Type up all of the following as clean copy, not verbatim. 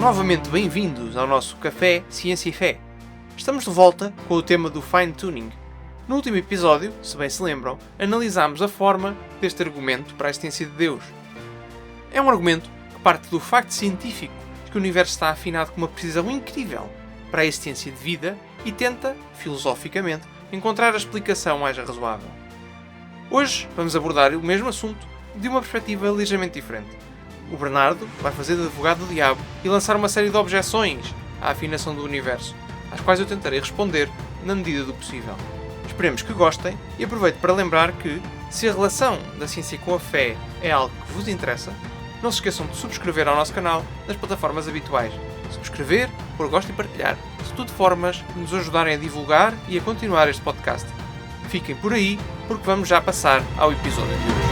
novamente bem-vindos ao nosso Café Ciência e Fé. Estamos de volta com o tema do fine-tuning. No último episódio, se bem se lembram, analisámos a forma deste argumento para a existência de Deus. É um argumento que parte do facto científico de que o universo está afinado com uma precisão incrível para a existência de vida e tenta, filosoficamente, encontrar a explicação mais razoável. Hoje vamos abordar o mesmo assunto de uma perspectiva ligeiramente diferente. O Bernardo vai fazer de advogado do diabo e lançar uma série de objeções à afinação do universo, às quais eu tentarei responder na medida do possível. Esperemos que gostem e aproveito para lembrar que, se a relação da ciência com a fé é algo que vos interessa, não se esqueçam de subscrever ao nosso canal nas plataformas habituais. Subscrever, pôr gosto e partilhar, de tudo formas que nos ajudarem a divulgar e a continuar este podcast. Fiquem por aí, porque vamos já passar ao episódio de hoje.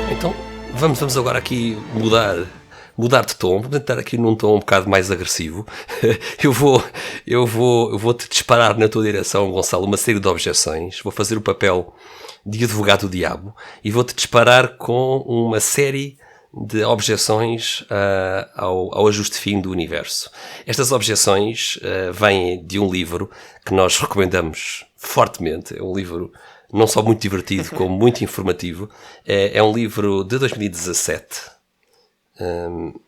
Então, vamos agora aqui mudar de tom. Vamos tentar aqui num tom um bocado mais agressivo. Eu vou-te disparar na tua direção, Gonçalo, uma série de objeções. Vou fazer o papel de advogado do diabo e vou-te disparar com uma série de objeções ao ajuste fino do universo. Estas objeções vêm de um livro que nós recomendamos fortemente. É um livro não só muito divertido, como muito informativo. É um livro de 2017,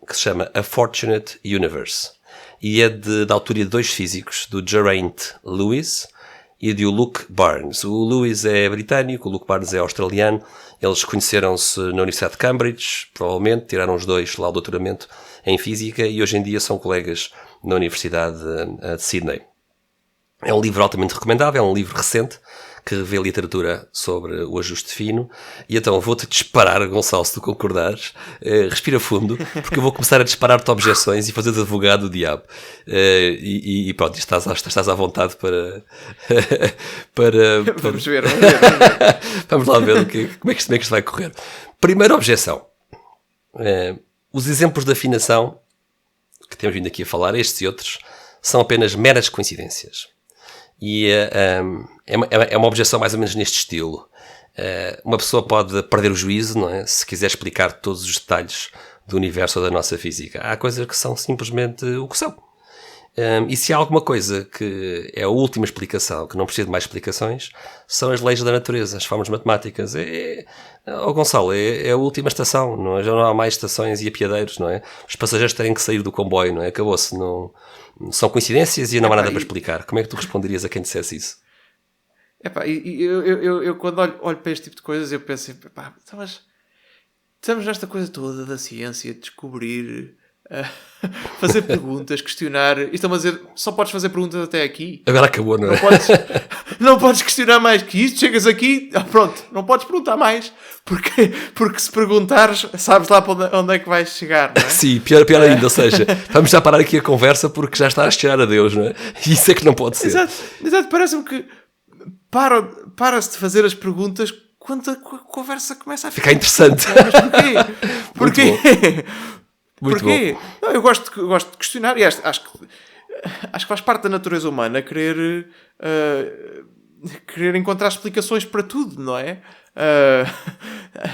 que se chama A Fortunate Universe. E é da autoria de dois físicos, do Geraint Lewis e do Luke Barnes. O Lewis é britânico, o Luke Barnes é australiano. Eles conheceram-se na Universidade de Cambridge, provavelmente, tiraram os dois lá o doutoramento em Física e hoje em dia são colegas na Universidade de Sydney. É um livro altamente recomendável, é um livro recente, que revê literatura sobre o ajuste fino. E então vou-te disparar, Gonçalo, se tu concordares. Respira fundo, porque eu vou começar a disparar-te objeções e fazer de advogado do diabo. E pronto, estás à vontade para... Vamos ver. Vamos lá ver como é que isto vai correr. Primeira objeção. Os exemplos de afinação que temos vindo aqui a falar, estes e outros, são apenas meras coincidências. E é uma objeção mais ou menos neste estilo. Uma pessoa pode perder o juízo, não é? Se quiser explicar todos os detalhes do universo ou da nossa física. Há coisas que são simplesmente o que são. E se há alguma coisa que é a última explicação, que não precisa de mais explicações, são as leis da natureza, as fórmulas matemáticas. Gonçalo, é a última estação, não é? Já não há mais estações e apiadeiros, não é? Os passageiros têm que sair do comboio, não é? Acabou-se, não... São coincidências e não há nada para explicar. Como é que tu responderias a quem dissesse isso? Eu quando olho para este tipo de coisas, eu penso assim, mas estamos nesta coisa toda da ciência, descobrir, fazer perguntas, questionar. E estão a dizer, só podes fazer perguntas até aqui. Agora acabou, não é? Não podes questionar mais que isto. Chegas aqui, pronto, não podes perguntar mais. Porque se perguntares, sabes lá para onde é que vais chegar, não é? Sim, pior ainda, ou seja, vamos já parar aqui a conversa porque já está a cheirar a Deus, não é? E isso é que não pode ser. Exato. Parece-me que para-se de fazer as perguntas quando a conversa começa a ficar interessante. Mas porquê? Muito porquê? bom. Não, eu gosto de questionar e acho que faz parte da natureza humana querer encontrar explicações para tudo, não é?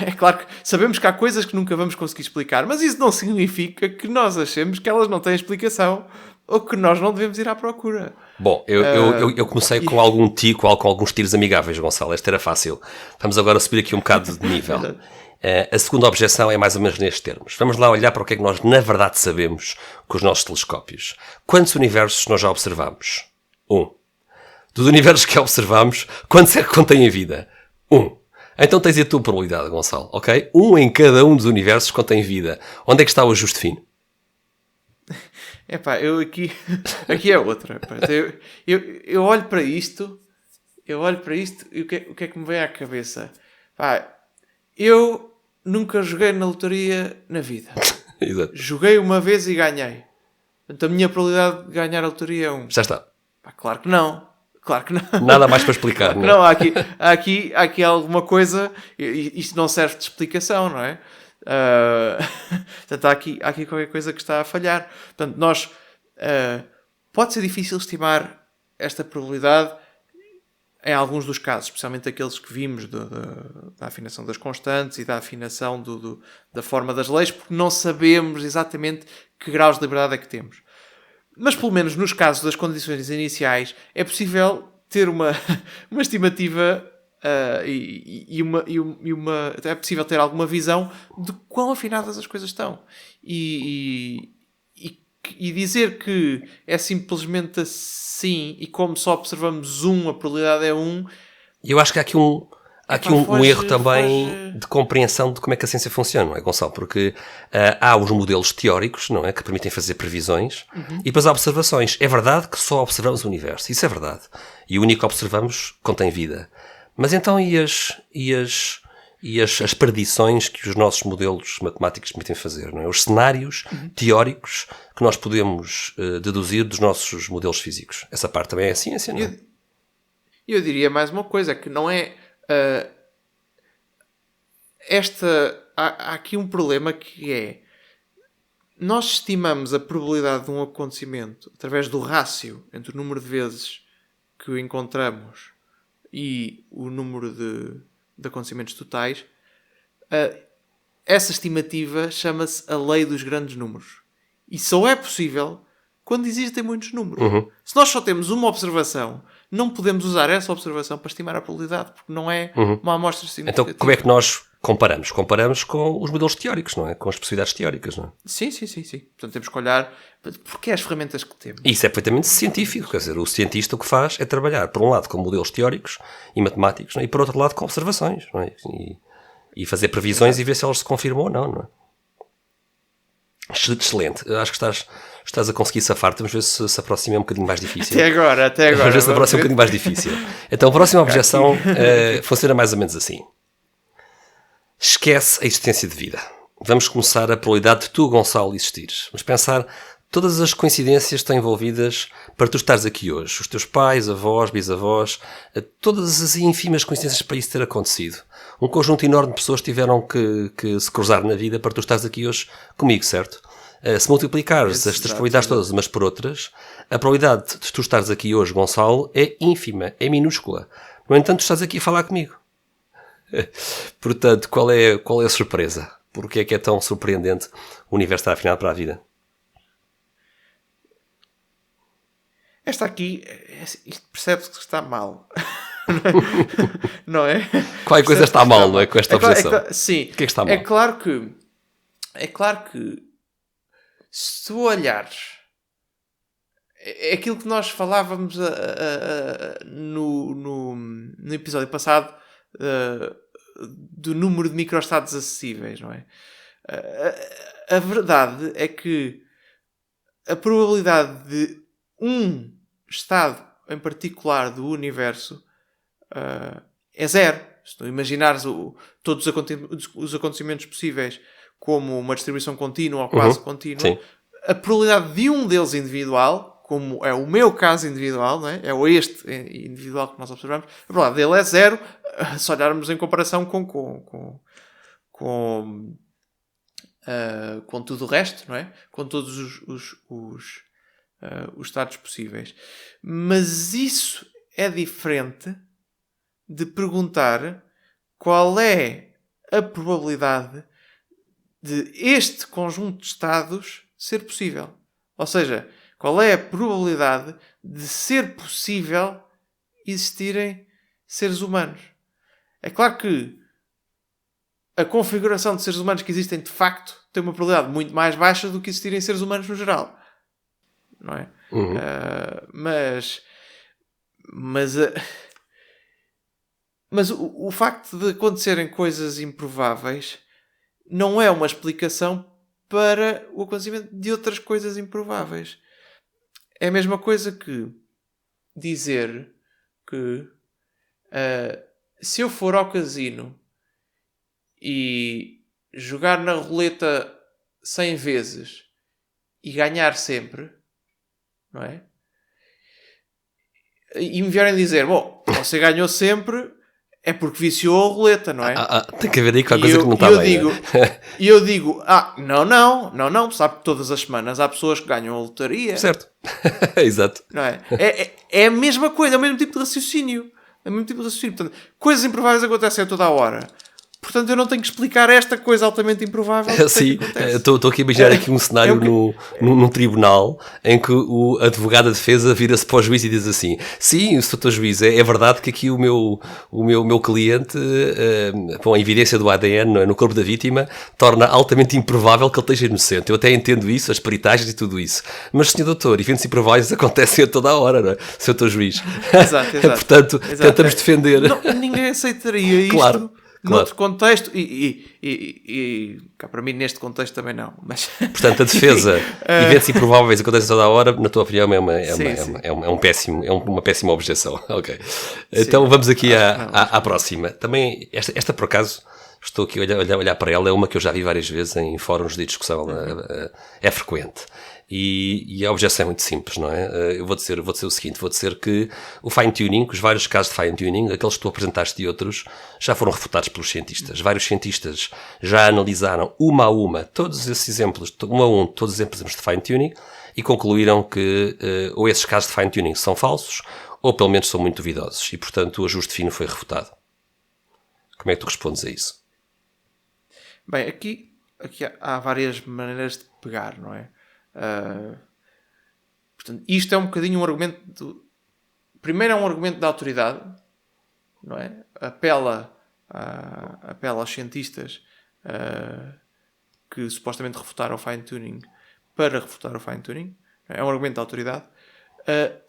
É claro que sabemos que há coisas que nunca vamos conseguir explicar, mas isso não significa que nós achemos que elas não têm explicação ou que nós não devemos ir à procura. Bom, eu comecei com alguns tiros amigáveis, Gonçalo. Esta era fácil. Vamos agora subir aqui um bocado de nível. A segunda objeção é mais ou menos nestes termos. Vamos lá olhar para o que é que nós na verdade sabemos com os nossos telescópios. Quantos universos nós já observamos? 1. Dos universos que observamos, quantos é que contêm vida? 1. Então tens a tua probabilidade, Gonçalo, ok? 1 em cada um dos universos contém vida. Onde é que está o ajuste fino? Eu aqui é outra. Eu olho para isto e o que é que me vem à cabeça? Eu nunca joguei na lotaria na vida. Exato. Joguei uma vez e ganhei. Portanto, a minha probabilidade de ganhar a lotaria é 1. Já está. Claro que não. Nada mais para explicar, claro não é? Não, há aqui alguma coisa... Isto não serve de explicação, não é? Portanto, há aqui qualquer coisa que está a falhar. Portanto, nós... pode ser difícil estimar esta probabilidade em alguns dos casos, especialmente aqueles que vimos da afinação das constantes e da afinação da forma das leis, porque não sabemos exatamente que graus de liberdade é que temos. Mas, pelo menos nos casos das condições iniciais, é possível ter uma estimativa é possível ter alguma visão de quão afinadas as coisas estão. E dizer que é simplesmente assim e como só observamos a probabilidade é 1... Eu acho que há aqui um erro também de compreensão de como é que a ciência funciona, não é, Gonçalo? Porque há os modelos teóricos, não é, que permitem fazer previsões, e depois há observações. É verdade que só observamos o universo, isso é verdade. E o único que observamos contém vida. Mas então e as predições que os nossos modelos matemáticos permitem fazer, não é? Os cenários teóricos que nós podemos deduzir dos nossos modelos físicos. Essa parte também é ciência, não é? Eu diria mais uma coisa, que não é... há aqui um problema que é... Nós estimamos a probabilidade de um acontecimento através do rácio entre o número de vezes que o encontramos e o número de acontecimentos totais. Essa estimativa chama-se a lei dos grandes números. E só é possível quando existem muitos números. Se nós só temos uma observação, não podemos usar essa observação para estimar a probabilidade, porque não é uma amostra significativa. Então, como é que nós comparamos? Comparamos com os modelos teóricos, não é? Com as possibilidades teóricas, não é? Sim. Portanto, temos que olhar porque é as ferramentas que temos. Isso é perfeitamente científico. Quer dizer, o cientista o que faz é trabalhar, por um lado, com modelos teóricos e matemáticos, não é? E por outro lado, com observações, não é? E fazer previsões e ver se elas se confirmam ou não é? Excelente. Acho que estás a conseguir safar-te. Vamos ver se a próxima é um bocadinho mais difícil. Até agora. Vamos ver se a próxima é um bocadinho mais difícil. Então, a próxima objeção funciona mais ou menos assim. Esquece a existência de vida. Vamos começar a probabilidade de tu, Gonçalo, existires. Vamos pensar todas as coincidências que estão envolvidas para tu estares aqui hoje. Os teus pais, avós, bisavós, todas as ínfimas coincidências para isso ter acontecido. Um conjunto enorme de pessoas tiveram que se cruzar na vida para tu estares aqui hoje comigo, certo? Se multiplicares estas probabilidades todas umas por outras, a probabilidade de tu estares aqui hoje, Gonçalo, é ínfima, é minúscula. No entanto, tu estás aqui a falar comigo. Portanto, qual é a surpresa? Porquê é que é tão surpreendente o universo estar afinado para a vida? Esta aqui, isto percebe-se que está mal. Não é? Qualquer coisa está mal, não é? Com esta objeção. Sim. O que é que está mal? É claro que se tu olhares, é aquilo que nós falávamos no episódio passado, do número de microestados acessíveis, não é? A verdade é que a probabilidade de um estado em particular do universo é zero. Se tu imaginares todos os acontecimentos possíveis como uma distribuição contínua ou quase contínua, sim. A probabilidade de um deles individual, como é o meu caso individual, não é? É este individual que nós observamos, a probabilidade dele é zero, se olharmos em comparação com tudo o resto, não é? Com todos os estados possíveis. Mas isso é diferente de perguntar qual é a probabilidade de este conjunto de estados ser possível. Ou seja, qual é a probabilidade de ser possível existirem seres humanos. É claro que a configuração de seres humanos que existem de facto tem uma probabilidade muito mais baixa do que existirem seres humanos no geral. Não é? Mas o facto de acontecerem coisas improváveis não é uma explicação para o acontecimento de outras coisas improváveis. É a mesma coisa que dizer que se eu for ao casino e jogar na roleta 100 vezes e ganhar sempre, não é? E me vierem dizer, bom, você ganhou sempre, é porque viciou a roleta, não é? Tem que haver aí qualquer coisa que não está bem. E eu digo, não, sabe que todas as semanas há pessoas que ganham a lotaria. Certo. Exato. Não é? É a mesma coisa, é o mesmo tipo de raciocínio. É muito tipo de raciocínio. Portanto, coisas improváveis acontecem a toda a hora. Portanto, eu não tenho que explicar esta coisa altamente improvável. Sim, estou aqui a imaginar aqui um cenário num tribunal em que o advogado da defesa vira-se para o juiz e diz assim: sim, Sr. Juiz, é verdade que aqui o meu cliente, com a evidência do ADN no corpo da vítima, torna altamente improvável que ele esteja inocente. Eu até entendo isso, as peritagens e tudo isso. Mas, Sr. Doutor, eventos improváveis acontecem a toda a hora, não é? Sr. Juiz. Exato. Portanto, tentamos defender. Não, ninguém aceitaria isto. Claro. Noutro contexto, e cá para mim neste contexto também não. Mas... Portanto, a defesa, eventos improváveis acontecem toda a hora, na tua opinião, é uma péssima objeção. Ok. Então vamos aqui à próxima. Também, esta por acaso, estou aqui a olhar para ela, é uma que eu já vi várias vezes em fóruns de discussão, é frequente. E a objeção é muito simples, não é? Eu vou dizer o seguinte, vou dizer que o fine-tuning, os vários casos de fine-tuning, aqueles que tu apresentaste e outros, já foram refutados pelos cientistas. Vários cientistas já analisaram uma a uma todos esses exemplos, todos os exemplos de fine-tuning e concluíram que ou esses casos de fine-tuning são falsos ou pelo menos são muito duvidosos e, portanto, o ajuste fino foi refutado. Como é que tu respondes a isso? Bem, aqui há várias maneiras de pegar, não é? Portanto, isto é um bocadinho um argumento primeiro é um argumento da autoridade, não é? Apela aos cientistas que supostamente refutaram o fine-tuning para refutar o fine-tuning. É um argumento da autoridade.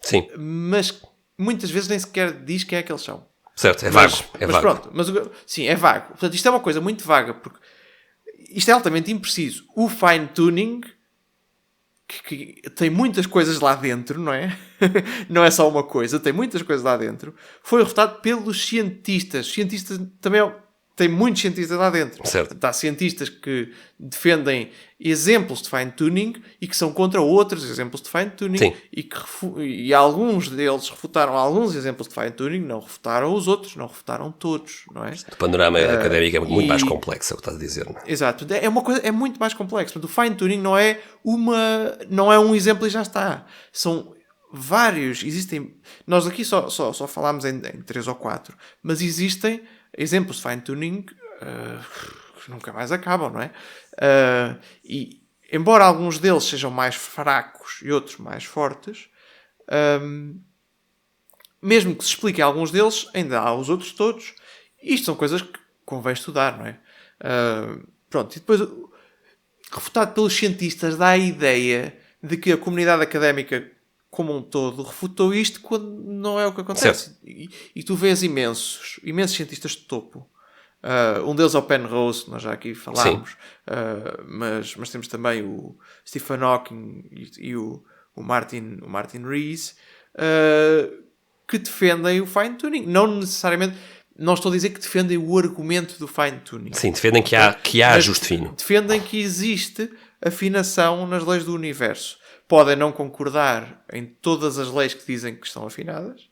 Sim. Mas muitas vezes nem sequer diz quem é que eles são. Certo, é vago. Mas pronto, sim, é vago. Portanto, isto é uma coisa muito vaga, porque isto é altamente impreciso. O fine-tuning, que tem muitas coisas lá dentro, não é? Não é só uma coisa, tem muitas coisas lá dentro. Foi refutado pelos cientistas. Cientistas também tem muitos cientistas lá dentro. Certo. Há cientistas que defendem exemplos de fine-tuning e que são contra outros exemplos de fine-tuning. E alguns deles refutaram alguns exemplos de fine-tuning, não refutaram os outros, não refutaram todos, não é? O panorama académico é muito mais complexo, é o que estás a dizer. Não é? Exato. É uma coisa, é muito mais complexo. O fine-tuning não é um exemplo e já está. São vários, existem... Nós aqui só falámos em 3 ou 4, mas existem exemplos de fine-tuning que nunca mais acabam, não é? E embora alguns deles sejam mais fracos e outros mais fortes, mesmo que se expliquem alguns deles, ainda há os outros todos. Isto são coisas que convém estudar, não é? Pronto, e depois, refutado pelos cientistas, dá a ideia de que a comunidade académica como um todo refutou isto quando não é o que acontece. E tu vês imensos cientistas de topo. Um deles é o Penrose, que nós já aqui falámos, mas temos também o Stephen Hawking e o Martin Rees, que defendem o fine-tuning. Não necessariamente, não estou a dizer que defendem o argumento do fine-tuning. Sim, defendem que há ajuste fino. Defendem que existe afinação nas leis do universo. Podem não concordar em todas as leis que dizem que estão afinadas.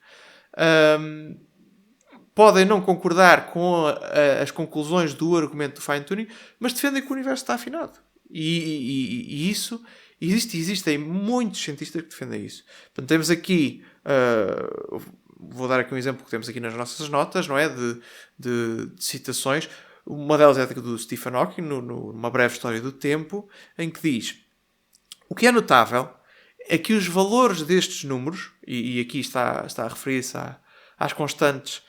Podem não concordar com as conclusões do argumento do fine-tuning, mas defendem que o universo está afinado. E isso existem muitos cientistas que defendem isso. Portanto, temos aqui... vou dar aqui um exemplo que temos aqui nas nossas notas, não é? De citações. Uma delas é a do Stephen Hawking, numa breve história do tempo, em que diz: o que é notável é que os valores destes números, e aqui está a referir-se às constantes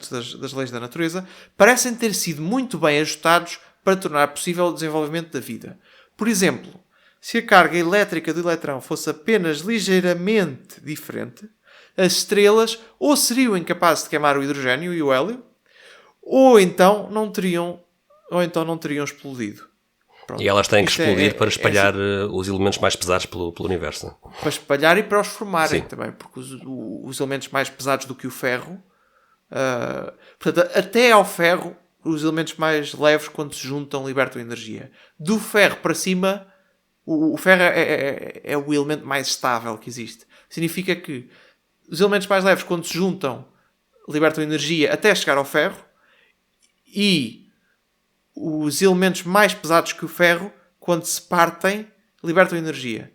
das leis da natureza, parecem ter sido muito bem ajustados para tornar possível o desenvolvimento da vida. Por exemplo, se a carga elétrica do eletrão fosse apenas ligeiramente diferente, as estrelas ou seriam incapazes de queimar o hidrogênio e o hélio, ou então não teriam explodido. Pronto. E elas têm que explodir para espalhar os elementos mais pesados pelo universo. Não? Para espalhar e para os formarem também, porque os elementos mais pesados do que o ferro, portanto, até ao ferro, os elementos mais leves, quando se juntam, libertam energia. Do ferro para cima, o ferro é o elemento mais estável que existe. Significa que os elementos mais leves, quando se juntam, libertam energia até chegar ao ferro, e os elementos mais pesados que o ferro, quando se partem, libertam energia.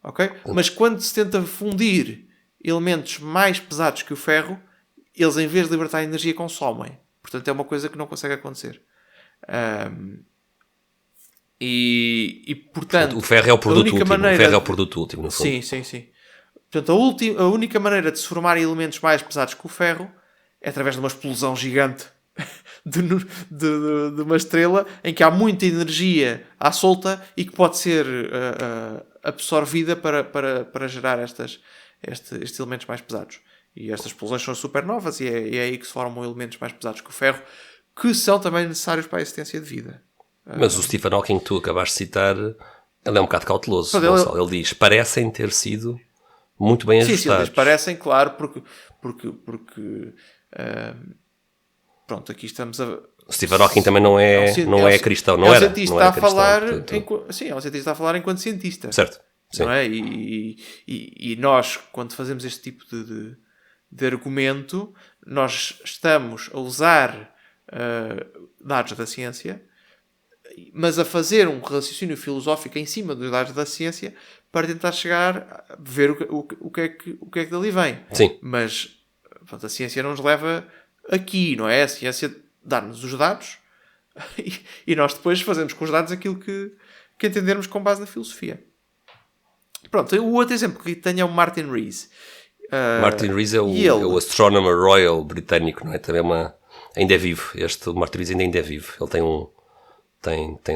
Ok? Mas quando se tenta fundir elementos mais pesados que o ferro, eles em vez de libertar energia consomem. Portanto é uma coisa que não consegue acontecer. Portanto, o ferro é o produto último. Maneira o ferro é o produto último, no fundo. Sim. Portanto, a única maneira de se formar elementos mais pesados que o ferro é através de uma explosão gigante de uma estrela em que há muita energia à solta e que pode ser absorvida para gerar estes elementos mais pesados. E estas explosões são supernovas e é aí que se formam elementos mais pesados que o ferro, que são também necessários para a existência de vida. Mas o Stephen Hawking que tu acabaste de citar, ele é um bocado cauteloso, Gonçalo. Ele diz, parecem ter sido muito bem ajustados. Sim, eles parecem, claro, porque pronto, aqui estamos a... Stephen Hawking também não é cristão, não era? Sim, é um cientista a falar enquanto cientista. Certo. Sim. Não é? E nós, quando fazemos este tipo de argumento, nós estamos a usar dados da ciência, mas a fazer um raciocínio filosófico em cima dos dados da ciência para tentar chegar a ver o que é que dali vem. Sim. Mas pronto, a ciência não nos leva aqui, não é? A ciência dá-nos os dados e nós depois fazemos com os dados aquilo que entendermos com base na filosofia. Pronto, o outro exemplo que tenho é o Martin Rees. Martin Rees é o Astronomer Royal britânico, não é? Também ainda é vivo. O Martin Rees ainda é vivo. Ele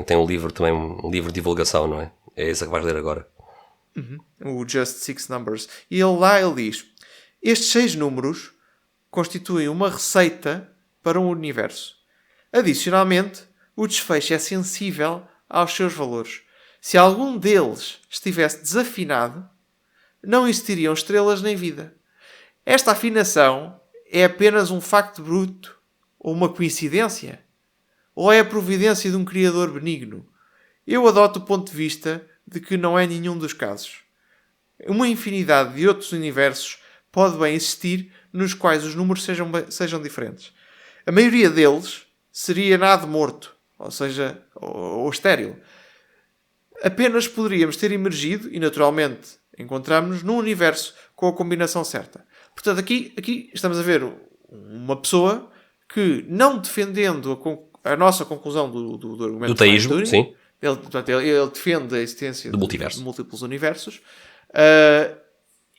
tem um livro também, um livro de divulgação, não é? É esse que vais ler agora. O Just Six Numbers. E ele diz: estes 6 números constituem uma receita para um universo. Adicionalmente, o desfecho é sensível aos seus valores. Se algum deles estivesse desafinado, não existiriam estrelas nem vida. Esta afinação é apenas um facto bruto ou uma coincidência? Ou é a providência de um Criador benigno? Eu adoto o ponto de vista de que não é nenhum dos casos. Uma infinidade de outros universos pode bem existir nos quais os números sejam diferentes. A maioria deles seria nada morto, ou seja, ou estéril. Apenas poderíamos ter emergido e, naturalmente, encontramos-nos num universo com a combinação certa. Portanto, aqui estamos a ver uma pessoa que, não defendendo a nossa conclusão do argumento do teísmo, Turing, sim. Ele defende a existência do multiverso. De múltiplos universos.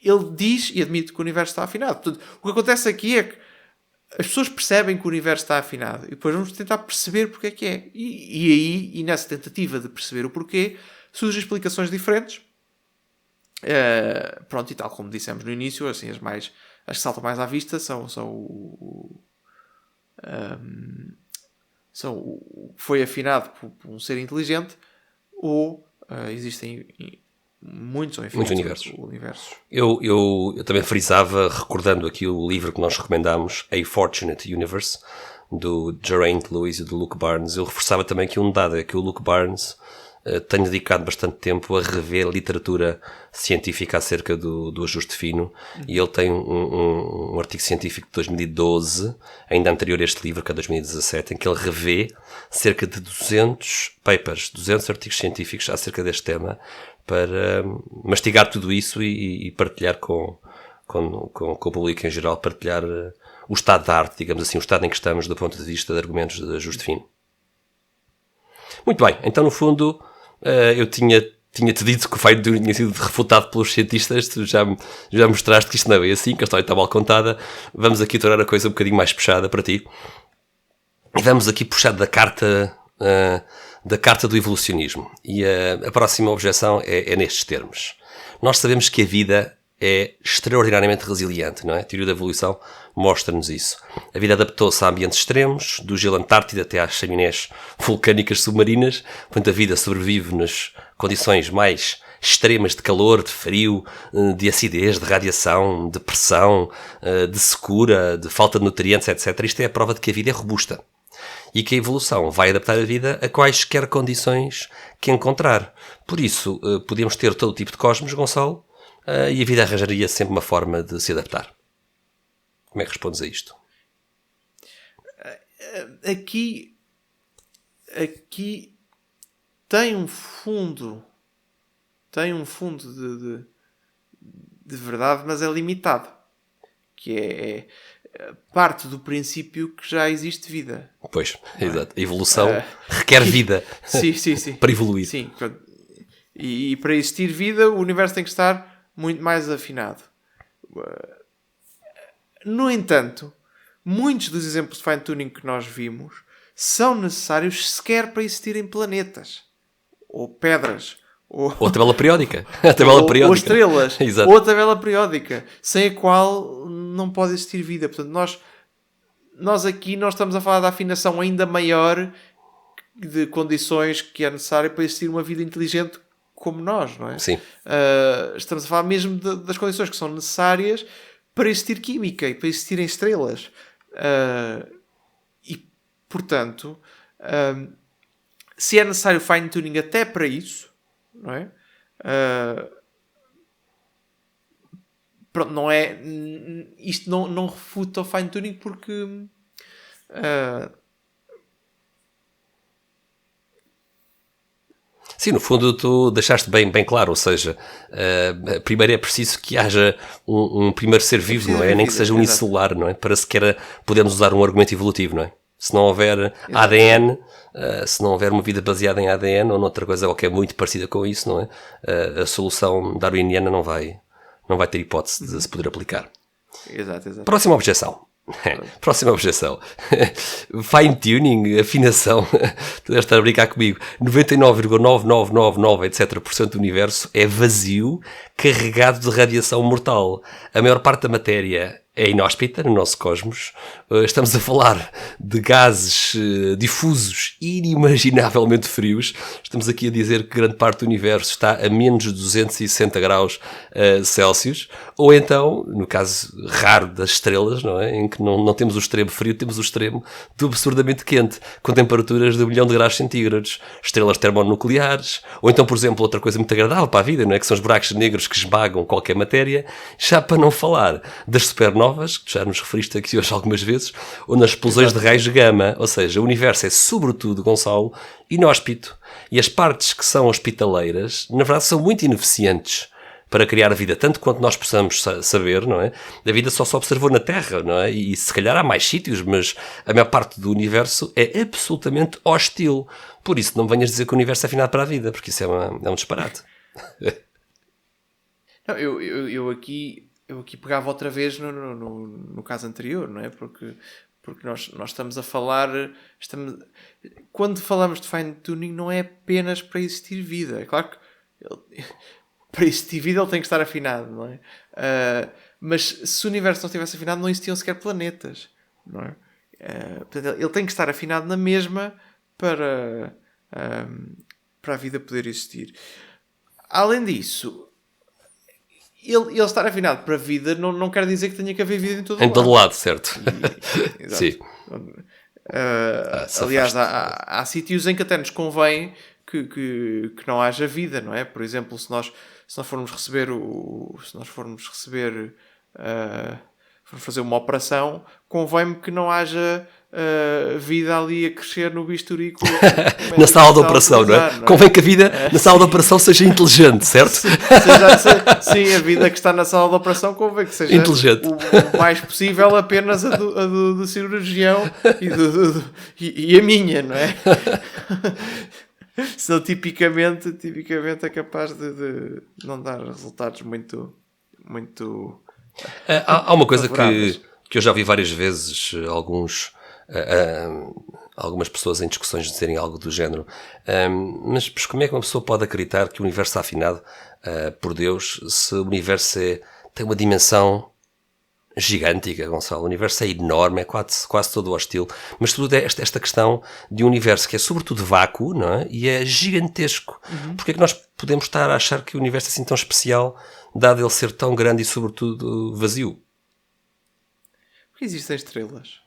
Ele diz e admite que o universo está afinado. Portanto, o que acontece aqui é que as pessoas percebem que o universo está afinado e depois vamos tentar perceber porque é que é. E nessa tentativa de perceber o porquê, surgem explicações diferentes. Pronto, e tal como dissemos no início, assim, as que saltam mais à vista são o que foi afinado por um ser inteligente, ou existem muitos universos. Eu também frisava, recordando aqui o livro que nós recomendámos, A Fortunate Universe, do Geraint Lewis e do Luke Barnes. Eu reforçava também que um dado é que o Luke Barnes tem dedicado bastante tempo a rever literatura científica acerca do ajuste fino, e ele tem um artigo científico de 2012, ainda anterior a este livro, que é 2017, em que ele revê cerca de 200 papers, 200 artigos científicos acerca deste tema, para mastigar tudo isso e partilhar com o público em geral, partilhar o estado da arte, digamos assim, o estado em que estamos do ponto de vista de argumentos de ajuste fino. Muito bem, então no fundo eu tinha-te dito que o Fine Tuning tinha sido refutado pelos cientistas. Tu já mostraste que isto não é bem assim, que a história está mal contada. Vamos aqui tornar a coisa um bocadinho mais puxada para ti. E vamos aqui puxar da carta do evolucionismo. E a próxima objeção é nestes termos. Nós sabemos que a vida é extraordinariamente resiliente, não é? A teoria da evolução mostra-nos isso. A vida adaptou-se a ambientes extremos, do gelo Antártida até às chaminés vulcânicas submarinas. Portanto, a vida sobrevive nas condições mais extremas de calor, de frio, de acidez, de radiação, de pressão, de secura, de falta de nutrientes, etc. Isto é a prova de que a vida é robusta. E que a evolução vai adaptar a vida a quaisquer condições que encontrar. Por isso, podemos ter todo tipo de cosmos, Gonçalo, e a vida arranjaria sempre uma forma de se adaptar. Como é que respondes a isto? Aqui tem um fundo de de verdade, mas é limitado. Que é parte do princípio que já existe vida. Pois, exato. A evolução requer vida Sim. para evoluir. Sim, e para existir vida, o universo tem que estar muito mais afinado. No entanto, muitos dos exemplos de fine-tuning que nós vimos são necessários sequer para existirem planetas, ou pedras, ou a tabela periódica. A tabela periódica. Ou estrelas, Exato. ou a tabela periódica, sem a qual não pode existir vida. Portanto, nós aqui estamos a falar da afinação ainda maior de condições que é necessária para existir uma vida inteligente como nós, não é? Sim. Estamos a falar mesmo das condições que são necessárias para existir química e para existirem estrelas. E, portanto, se é necessário fine-tuning até para isso, não é? Pronto, não é... Isto não refuta o fine-tuning porque... Sim, no fundo tu deixaste bem claro, ou seja, primeiro é preciso que haja um primeiro ser vivo, não é? Nem que seja unicelular, não é? Para sequer podermos usar um argumento evolutivo, não é? Se não houver ADN, se não houver uma vida baseada em ADN ou noutra coisa qualquer muito parecida com isso, não é? A solução darwiniana não vai ter hipótese de se poder aplicar. Exato. Próxima objeção. Fine-tuning, afinação. Tu deves estar a brincar comigo. 99,9999 etc% do universo é vazio, carregado de radiação mortal. A maior parte da matéria é inóspita no nosso cosmos. Estamos a falar de gases difusos inimaginavelmente frios. Estamos aqui a dizer que grande parte do universo está a menos de 260 graus Celsius. Ou então, no caso raro das estrelas, não é? Em que não temos o extremo frio, temos o extremo do absurdamente quente, com temperaturas de 1 milhão de graus centígrados. Estrelas termonucleares. Ou então, por exemplo, outra coisa muito agradável para a vida, não é? Que são os buracos negros que esmagam qualquer matéria. Já para não falar das supernovas, que já nos referiste aqui hoje algumas vezes, ou nas explosões de raios gama. Ou seja, o universo é, sobretudo, Gonçalo, inóspito. E as partes que são hospitaleiras, na verdade, são muito ineficientes para criar a vida, tanto quanto nós possamos saber, não é? A vida só se observou na Terra, não é? E se calhar há mais sítios, mas a maior parte do universo é absolutamente hostil. Por isso, não me venhas dizer que o universo é afinado para a vida, porque isso é um disparate. Não, eu aqui pegava outra vez no caso anterior, não é? Porque nós estamos a falar... Quando falamos de fine-tuning não é apenas para existir vida. É claro que para existir vida ele tem que estar afinado, não é? Mas se o universo não estivesse afinado não existiam sequer planetas, não é? Portanto, ele tem que estar afinado na mesma para a vida poder existir. Além disso... Ele estar afinado para a vida não quer dizer que tenha que haver vida em todo lado. Em todo lado, certo. Sim. Aliás, há sítios em que até nos convém que não haja vida, não é? Por exemplo, se nós formos fazer uma operação, convém-me que não haja vida ali a crescer no bisturi na sala de operação, não é? Convém que a vida na sala de operação seja inteligente, certo? Sim, a vida que está na sala de operação convém que seja inteligente. O mais possível apenas a do cirurgião e a minha, não é? Senão tipicamente é capaz de não dar resultados muito há uma coisa que eu já vi várias vezes algumas pessoas em discussões dizerem algo do género, mas como é que uma pessoa pode acreditar que o universo está afinado por Deus se o universo tem uma dimensão gigântica, Gonçalo? O universo é enorme, é quase todo hostil, mas tudo é esta questão de um universo que é sobretudo vácuo, não é? E é gigantesco. Porque é que nós podemos estar a achar que o universo é assim tão especial, dado ele ser tão grande e sobretudo vazio? Porque existem estrelas.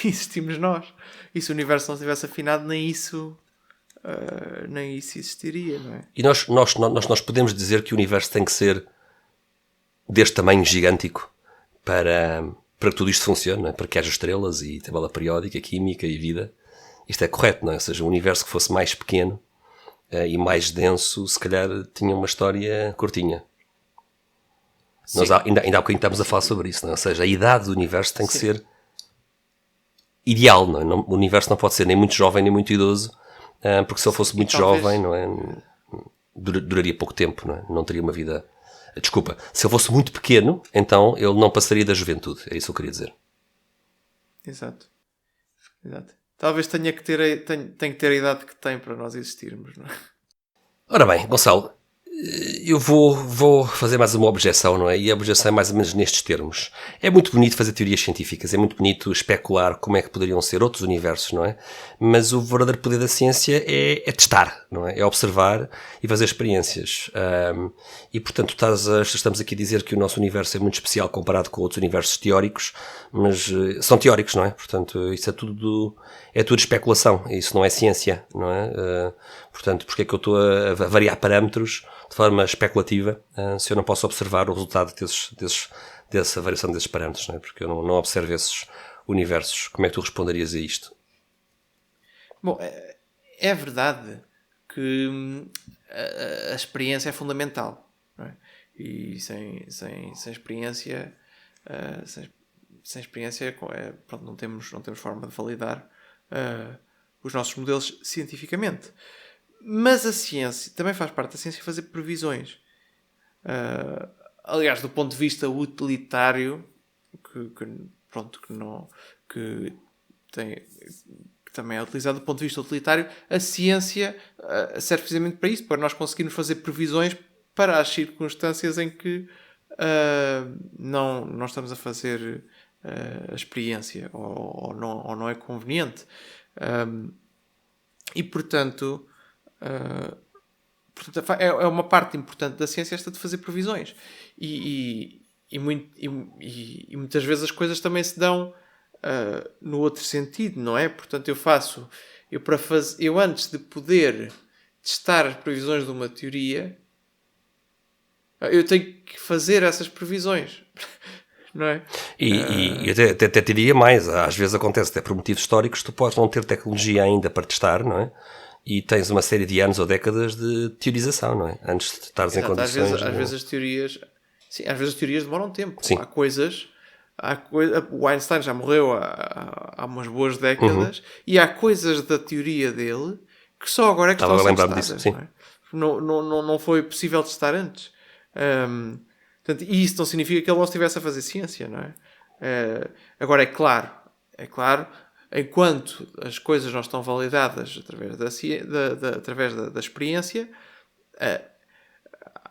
Existimos nós. E se o universo não estivesse afinado, nem isso existiria, não é? E nós podemos dizer que o universo tem que ser deste tamanho gigântico para que tudo isto funcione, não é? Para que haja estrelas e tabela periódica, química e vida. Isto é correto, não é? Ou seja, um universo que fosse mais pequeno e mais denso, se calhar tinha uma história curtinha. Nós ainda há bocadinho estamos a falar sobre isso, não é? Ou seja, a idade do universo tem que ser ideal, não é? O universo não pode ser nem muito jovem nem muito idoso, porque se ele fosse muito jovem, não é? Duraria pouco tempo, não é? Não teria uma vida... Desculpa, se ele fosse muito pequeno, então ele não passaria da juventude, é isso que eu queria dizer. Exato. Talvez tenha que ter a idade que tem para nós existirmos, não é? Ora bem, Gonçalo, eu vou fazer mais uma objeção, não é? E a objeção é mais ou menos nestes termos. É muito bonito fazer teorias científicas, é muito bonito especular como é que poderiam ser outros universos, não é? Mas o verdadeiro poder da ciência é testar, não é? É observar e fazer experiências. E, portanto, estamos aqui a dizer que o nosso universo é muito especial comparado com outros universos teóricos, mas são teóricos, não é? Portanto, isso é tudo especulação, isso não é ciência, não é? Portanto, porque é que eu estou a variar parâmetros de forma especulativa se eu não posso observar o resultado dessa variação desses parâmetros, não é? Porque eu não observo esses universos. Como é que tu responderias a isto? Bom, é verdade que a experiência é fundamental, não é? E sem experiência, sem experiência, pronto, não temos forma de validar os nossos modelos cientificamente. Mas a ciência também faz parte da ciência fazer previsões. Aliás, do ponto de vista utilitário, que também é utilizado do ponto de vista utilitário, a ciência serve precisamente para isso, para nós conseguirmos fazer previsões para as circunstâncias em que não estamos a fazer a experiência ou não é conveniente. E portanto é uma parte importante da ciência esta de fazer previsões e muitas vezes as coisas também se dão no outro sentido, não é? Portanto, eu antes de poder testar as previsões de uma teoria, eu tenho que fazer essas previsões. Não é? E até te diria mais, às vezes acontece até por motivos históricos, tu podes não ter tecnologia ainda para testar, não é? E tens uma série de anos ou décadas de teorização, não é? Antes de estares em condições... Às vezes as teorias... Sim, às vezes as teorias demoram tempo. Sim. O Einstein já morreu há umas boas décadas e há coisas da teoria dele que só agora é que estão a ser testadas. Disso, não foi possível testar antes. Portanto, e isso não significa que ele não estivesse a fazer ciência, não é? Agora, é claro, enquanto as coisas não estão validadas através da experiência,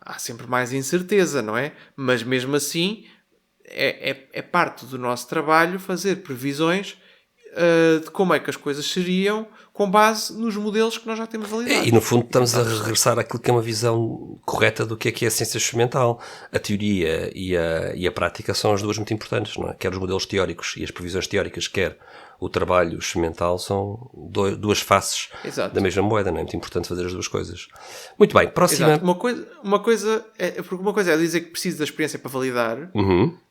há sempre mais incerteza, não é? Mas mesmo assim, é parte do nosso trabalho fazer previsões de como é que as coisas seriam com base nos modelos que nós já temos validados. E no fundo estamos a regressar àquilo que é uma visão correta do que é a ciência experimental. A teoria e a prática são as duas muito importantes, não é? Quer os modelos teóricos e as previsões teóricas, quer o trabalho experimental, são duas faces da mesma moeda, não é? Muito importante fazer as duas coisas. Muito bem, próxima... Exato. Uma coisa é dizer que preciso da experiência para validar,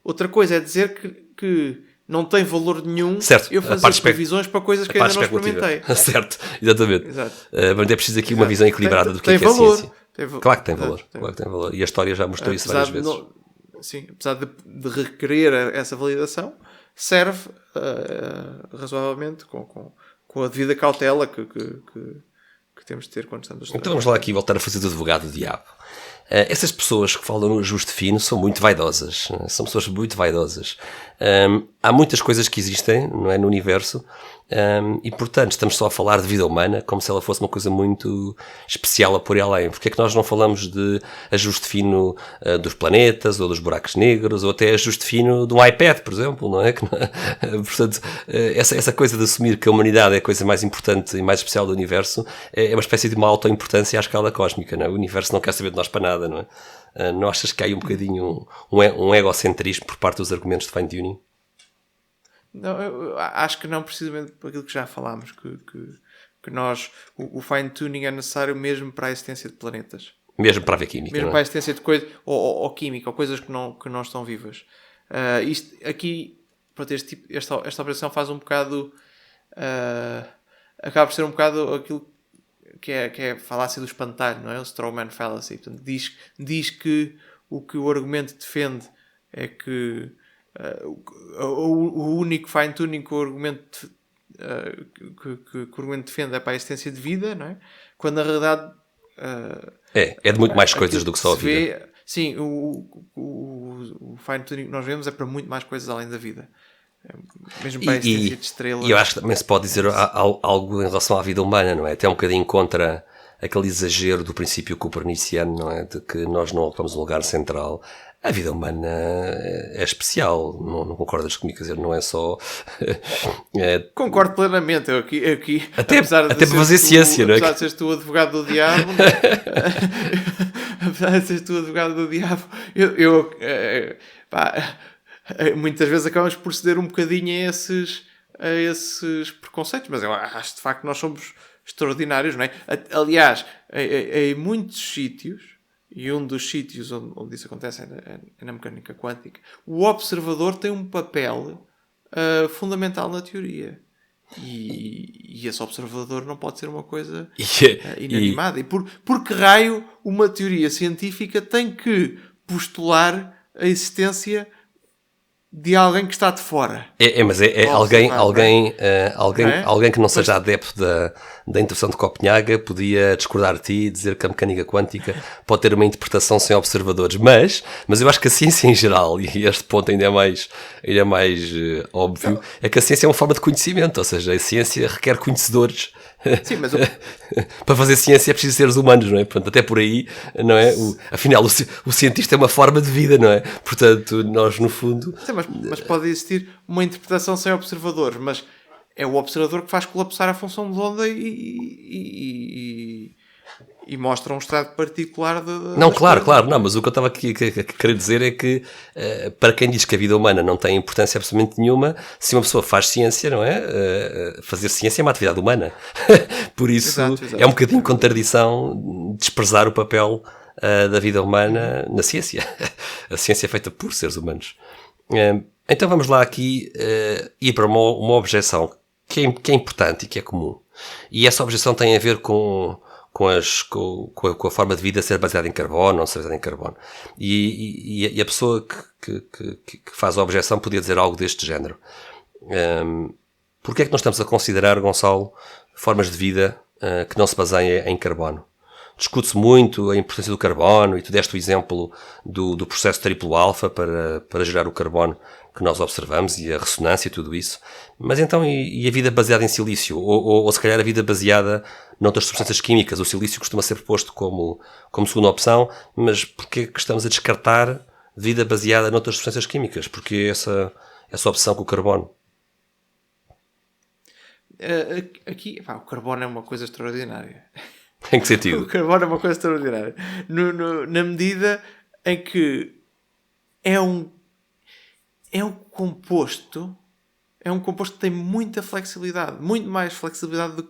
outra coisa é dizer que não tem valor nenhum eu fazer previsões para coisas que ainda não experimentei. Certo, exatamente. Mas é preciso aqui uma visão equilibrada do que é a ciência. Claro que tem valor. Claro que tem valor. E a história já mostrou isso várias vezes. Sim, apesar de requerer essa validação, serve razoavelmente com a devida cautela que temos de ter quando estamos a estudar. Então vamos lá aqui voltar a fazer do advogado do diabo. Essas pessoas que falam no ajuste fino são muito vaidosas. São pessoas muito vaidosas. Há muitas coisas que existem, não é, no universo, e portanto estamos só a falar de vida humana como se ela fosse uma coisa muito especial a pôr além. Porque é que nós não falamos de ajuste fino dos planetas ou dos buracos negros ou até ajuste fino de um iPad, por exemplo, não é? Portanto, essa coisa de assumir que a humanidade é a coisa mais importante e mais especial do universo é uma espécie de uma auto-importância à escala cósmica, não é? O universo não quer saber de nós para nada, não é? Não achas que há aí um bocadinho um egocentrismo por parte dos argumentos de fine-tuning? Não, eu acho que não, precisamente por aquilo que já falámos, que nós, o fine-tuning é necessário mesmo para a existência de planetas. Mesmo para a química, mesmo para a existência de coisas, ou química, ou coisas que não estão vivas. Isto aqui, pronto, esta operação faz um bocado... acaba por ser um bocado aquilo que é a falácia do espantalho, não é? O strawman fallacy. Portanto, diz que o que o argumento defende é que o único fine-tuning que o argumento que o argumento defende é para a existência de vida, não é? Quando na realidade é de muito mais coisas do que só a vida. Sim, o fine-tuning que nós vemos é para muito mais coisas além da vida. Mesmo para a existência de estrelas. E eu acho que também se pode dizer algo em relação à vida humana, não é? Até um bocadinho contra aquele exagero do princípio coperniciano, não é? De que nós não ocupamos um lugar central. A vida humana é especial, não concordas comigo? Quer dizer, não é só... Concordo plenamente. Eu aqui até para fazer ciência, não é? Apesar de seres tu o advogado do diabo, apesar de seres tu o advogado do diabo, muitas vezes acabamos por ceder um bocadinho a esses preconceitos, mas eu acho de facto que nós somos extraordinários, não é? Aliás, em muitos sítios, e um dos sítios onde isso acontece é na mecânica quântica, o observador tem um papel fundamental na teoria. E esse observador não pode ser uma coisa inanimada. E por que raio uma teoria científica tem que postular a existência de alguém que está de fora? Mas alguém que não seja adepto da intuição de Copenhaga podia discordar de ti e dizer que a mecânica quântica pode ter uma interpretação sem observadores, mas eu acho que a ciência em geral, e este ponto ainda é mais óbvio, é que a ciência é uma forma de conhecimento, ou seja, a ciência requer conhecedores. Sim, mas para fazer ciência é preciso seres humanos, não é? Portanto, até por aí, não é? Afinal, o cientista é uma forma de vida, não é? Portanto, nós no fundo... Sim, mas pode existir uma interpretação sem observadores, mas é o observador que faz colapsar a função de onda e mostra um estado particular Não, claro, não, mas o que eu estava aqui a querer dizer é que para quem diz que a vida humana não tem importância absolutamente nenhuma, se uma pessoa faz ciência, não é? Fazer ciência é uma atividade humana. Por isso, exato. É um bocadinho contradição desprezar o papel da vida humana na ciência. A ciência é feita por seres humanos. Então vamos lá aqui ir para uma objeção que é importante e que é comum. E essa objeção tem a ver com a forma de vida ser baseada em carbono ou não ser baseada em carbono. E a pessoa que faz a objeção podia dizer algo deste género. Porquê é que nós estamos a considerar, Gonçalo, formas de vida que não se baseiam em carbono? Discute-se muito a importância do carbono e tu deste o exemplo do processo triplo alfa para gerar o carbono que nós observamos e a ressonância e tudo isso. Mas então, e a vida baseada em silício? Ou se calhar a vida baseada noutras substâncias químicas? O silício costuma ser proposto como segunda opção, mas porquê que estamos a descartar vida baseada noutras substâncias químicas? Porque essa opção com o carbono? Aqui, o carbono é uma coisa extraordinária. Em que sentido? O carbono é uma coisa extraordinária. Na medida em que é um composto que tem muita flexibilidade, muito mais flexibilidade do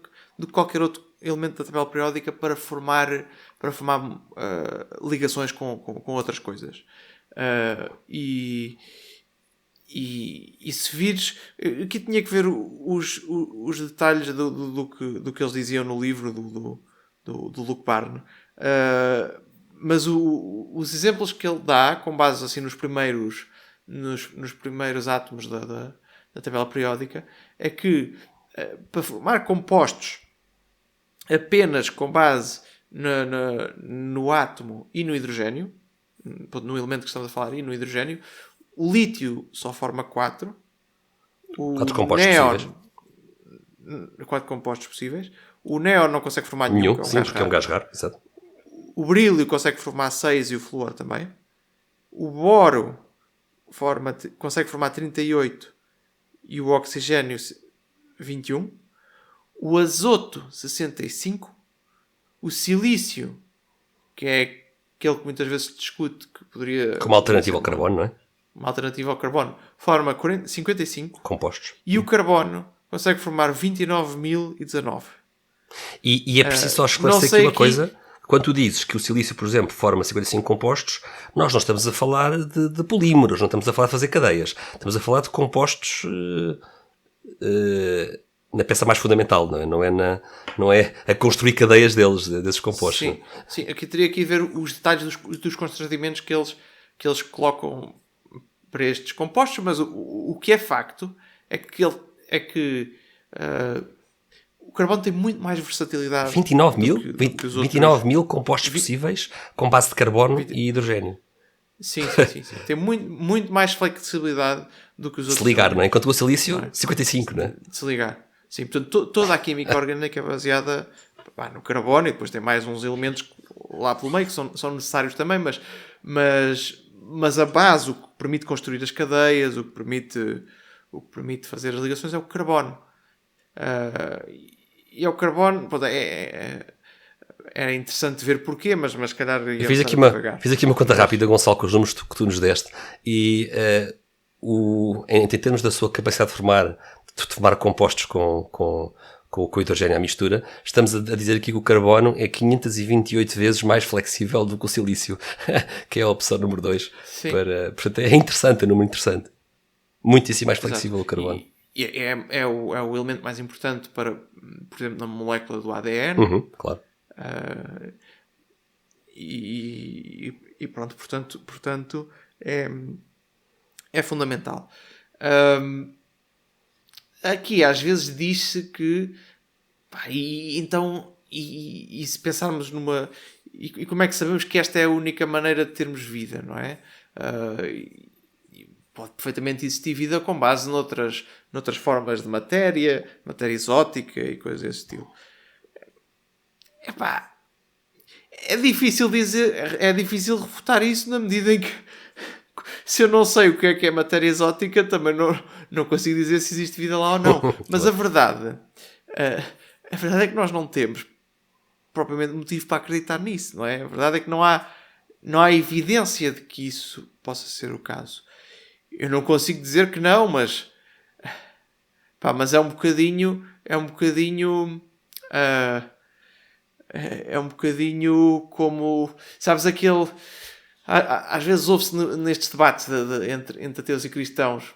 que qualquer outro elemento da tabela periódica para formar ligações com outras coisas. E se vires, aqui tinha que ver os detalhes do que eles diziam no livro do Luc Barne, mas os exemplos que ele dá, com base assim nos primeiros átomos da tabela periódica, é que para formar compostos apenas com base no átomo e no hidrogênio, no elemento que estamos a falar e no hidrogênio, o lítio só forma 4, quatro compostos possíveis. 4 compostos possíveis. O néon não consegue formar nenhum, porque é um gás raro. Exato. O berílio consegue formar 6 e o flúor também. O boro consegue formar 38 e o oxigênio 21. O azoto 65. O silício, que é aquele que muitas vezes se discute que poderia... Como alternativa ao carbono, não é? Uma alternativa ao carbono. Forma 55 compostos. E o carbono consegue formar 29.019. E é preciso só esclarecer aqui uma coisa. Quando tu dizes que o silício, por exemplo, forma 55 compostos, nós não estamos a falar de polímeros, não estamos a falar de fazer cadeias. Estamos a falar de compostos na peça mais fundamental, não é a construir cadeias desses compostos. Sim, aqui teria que ver os detalhes dos constrangimentos que eles que eles colocam para estes compostos, mas o que é facto é que, o carbono tem muito mais versatilidade. 29 mil? do que os outros. 29 mil compostos possíveis com base de carbono e hidrogênio. Sim. Tem muito mais flexibilidade do que os outros. Se ligar, não é? Enquanto o silício, 55, não é? Se ligar. Sim, portanto, toda a química orgânica é baseada no carbono, e depois tem mais uns elementos lá pelo meio que são necessários também, mas a base, o que permite construir as cadeias, o que permite fazer as ligações é o carbono. E é o carbono, é interessante ver porquê, mas se calhar fiz aqui uma conta rápida, Gonçalo, com os números que tu nos deste, e em termos da sua capacidade de formar compostos com o hidrogênio à mistura, estamos a dizer aqui que o carbono é 528 vezes mais flexível do que o silício, que é a opção número 2. Portanto, é interessante, é um número interessante. Muitíssimo mais flexível. Exato. O carbono. E é o elemento mais importante para, por exemplo, na molécula do ADN. Claro. E pronto, portanto é fundamental. Aqui às vezes diz-se que e se pensarmos e como é que sabemos que esta é a única maneira de termos vida, não é? Pode perfeitamente existir vida com base noutras formas de matéria exótica e coisas desse estilo. É difícil dizer, é difícil refutar isso na medida em que se eu não sei o que é matéria exótica, também não consigo dizer se existe vida lá ou não. Mas a verdade é que nós não temos propriamente motivo para acreditar nisso, não é? A verdade é que não há evidência de que isso possa ser o caso. Eu não consigo dizer que não, mas é um bocadinho como, sabes, aquele, às vezes ouve-se nestes debates entre ateus e cristãos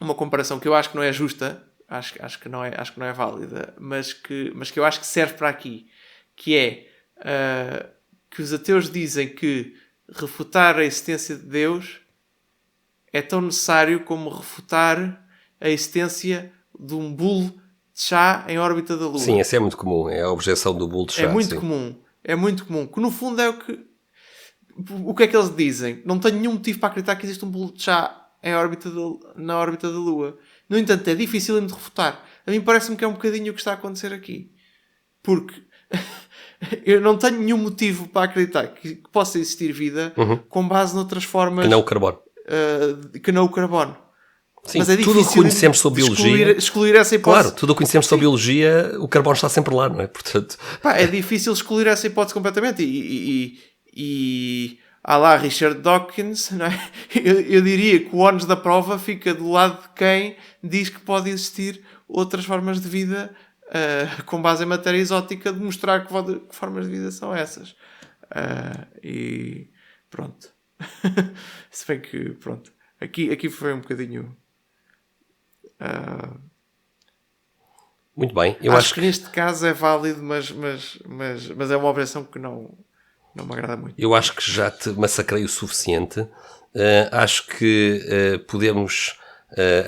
uma comparação que eu acho que não é justa, acho que não é válida, mas que eu acho que serve para aqui, que é que os ateus dizem que refutar a existência de Deus é tão necessário como refutar a existência de um bolo de chá em órbita da Lua. Sim, essa é muito comum. É a objeção do bolo de chá. É muito comum. Que no fundo é o que é que eles dizem? Não tenho nenhum motivo para acreditar que existe um bolo de chá na órbita da Lua. No entanto, é difícil de refutar. A mim parece-me que é um bocadinho o que está a acontecer aqui. Porque eu não tenho nenhum motivo para acreditar que possa existir vida com base noutras formas... Que não o carbono. Sim, mas é tudo o que conhecemos sobre biologia... Excluir essa hipótese. Claro, tudo o que conhecemos sobre biologia, o carbono está sempre lá, não é? Portanto... é difícil excluir essa hipótese completamente. E há lá Richard Dawkins, não é? Eu diria que o ónus da prova fica do lado de quem diz que pode existir outras formas de vida com base em matéria exótica, de mostrar que formas de vida são essas. E pronto. Se bem que, pronto. Aqui foi um bocadinho... Muito bem. Eu acho que neste caso é válido, mas é uma objeção que não me agrada muito. Eu acho que já te massacrei o suficiente. Acho que podemos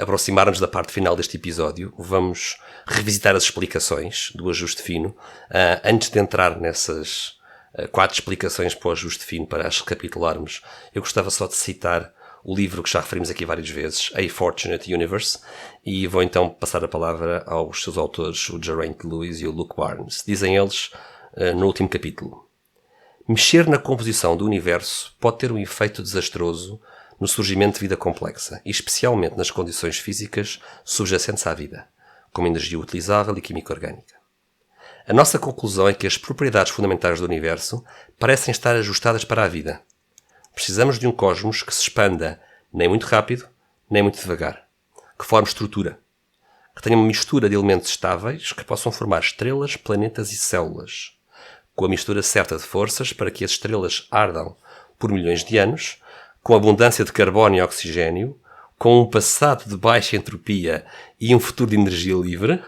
aproximar-nos da parte final deste episódio. Vamos revisitar as explicações do ajuste fino. Antes de entrar nessas 4 explicações para o ajuste fino, para as recapitularmos, eu gostava só de citar o livro que já referimos aqui várias vezes, A Fortunate Universe, e vou então passar a palavra aos seus autores, o Geraint Lewis e o Luke Barnes. Dizem eles, no último capítulo: mexer na composição do universo pode ter um efeito desastroso no surgimento de vida complexa, e especialmente nas condições físicas subjacentes à vida, como energia utilizável e química orgânica. A nossa conclusão é que as propriedades fundamentais do universo parecem estar ajustadas para a vida. Precisamos de um cosmos que se expanda nem muito rápido, nem muito devagar, que forme estrutura, que tenha uma mistura de elementos estáveis que possam formar estrelas, planetas e células, com a mistura certa de forças para que as estrelas ardam por milhões de anos, com abundância de carbono e oxigênio, com um passado de baixa entropia e um futuro de energia livre,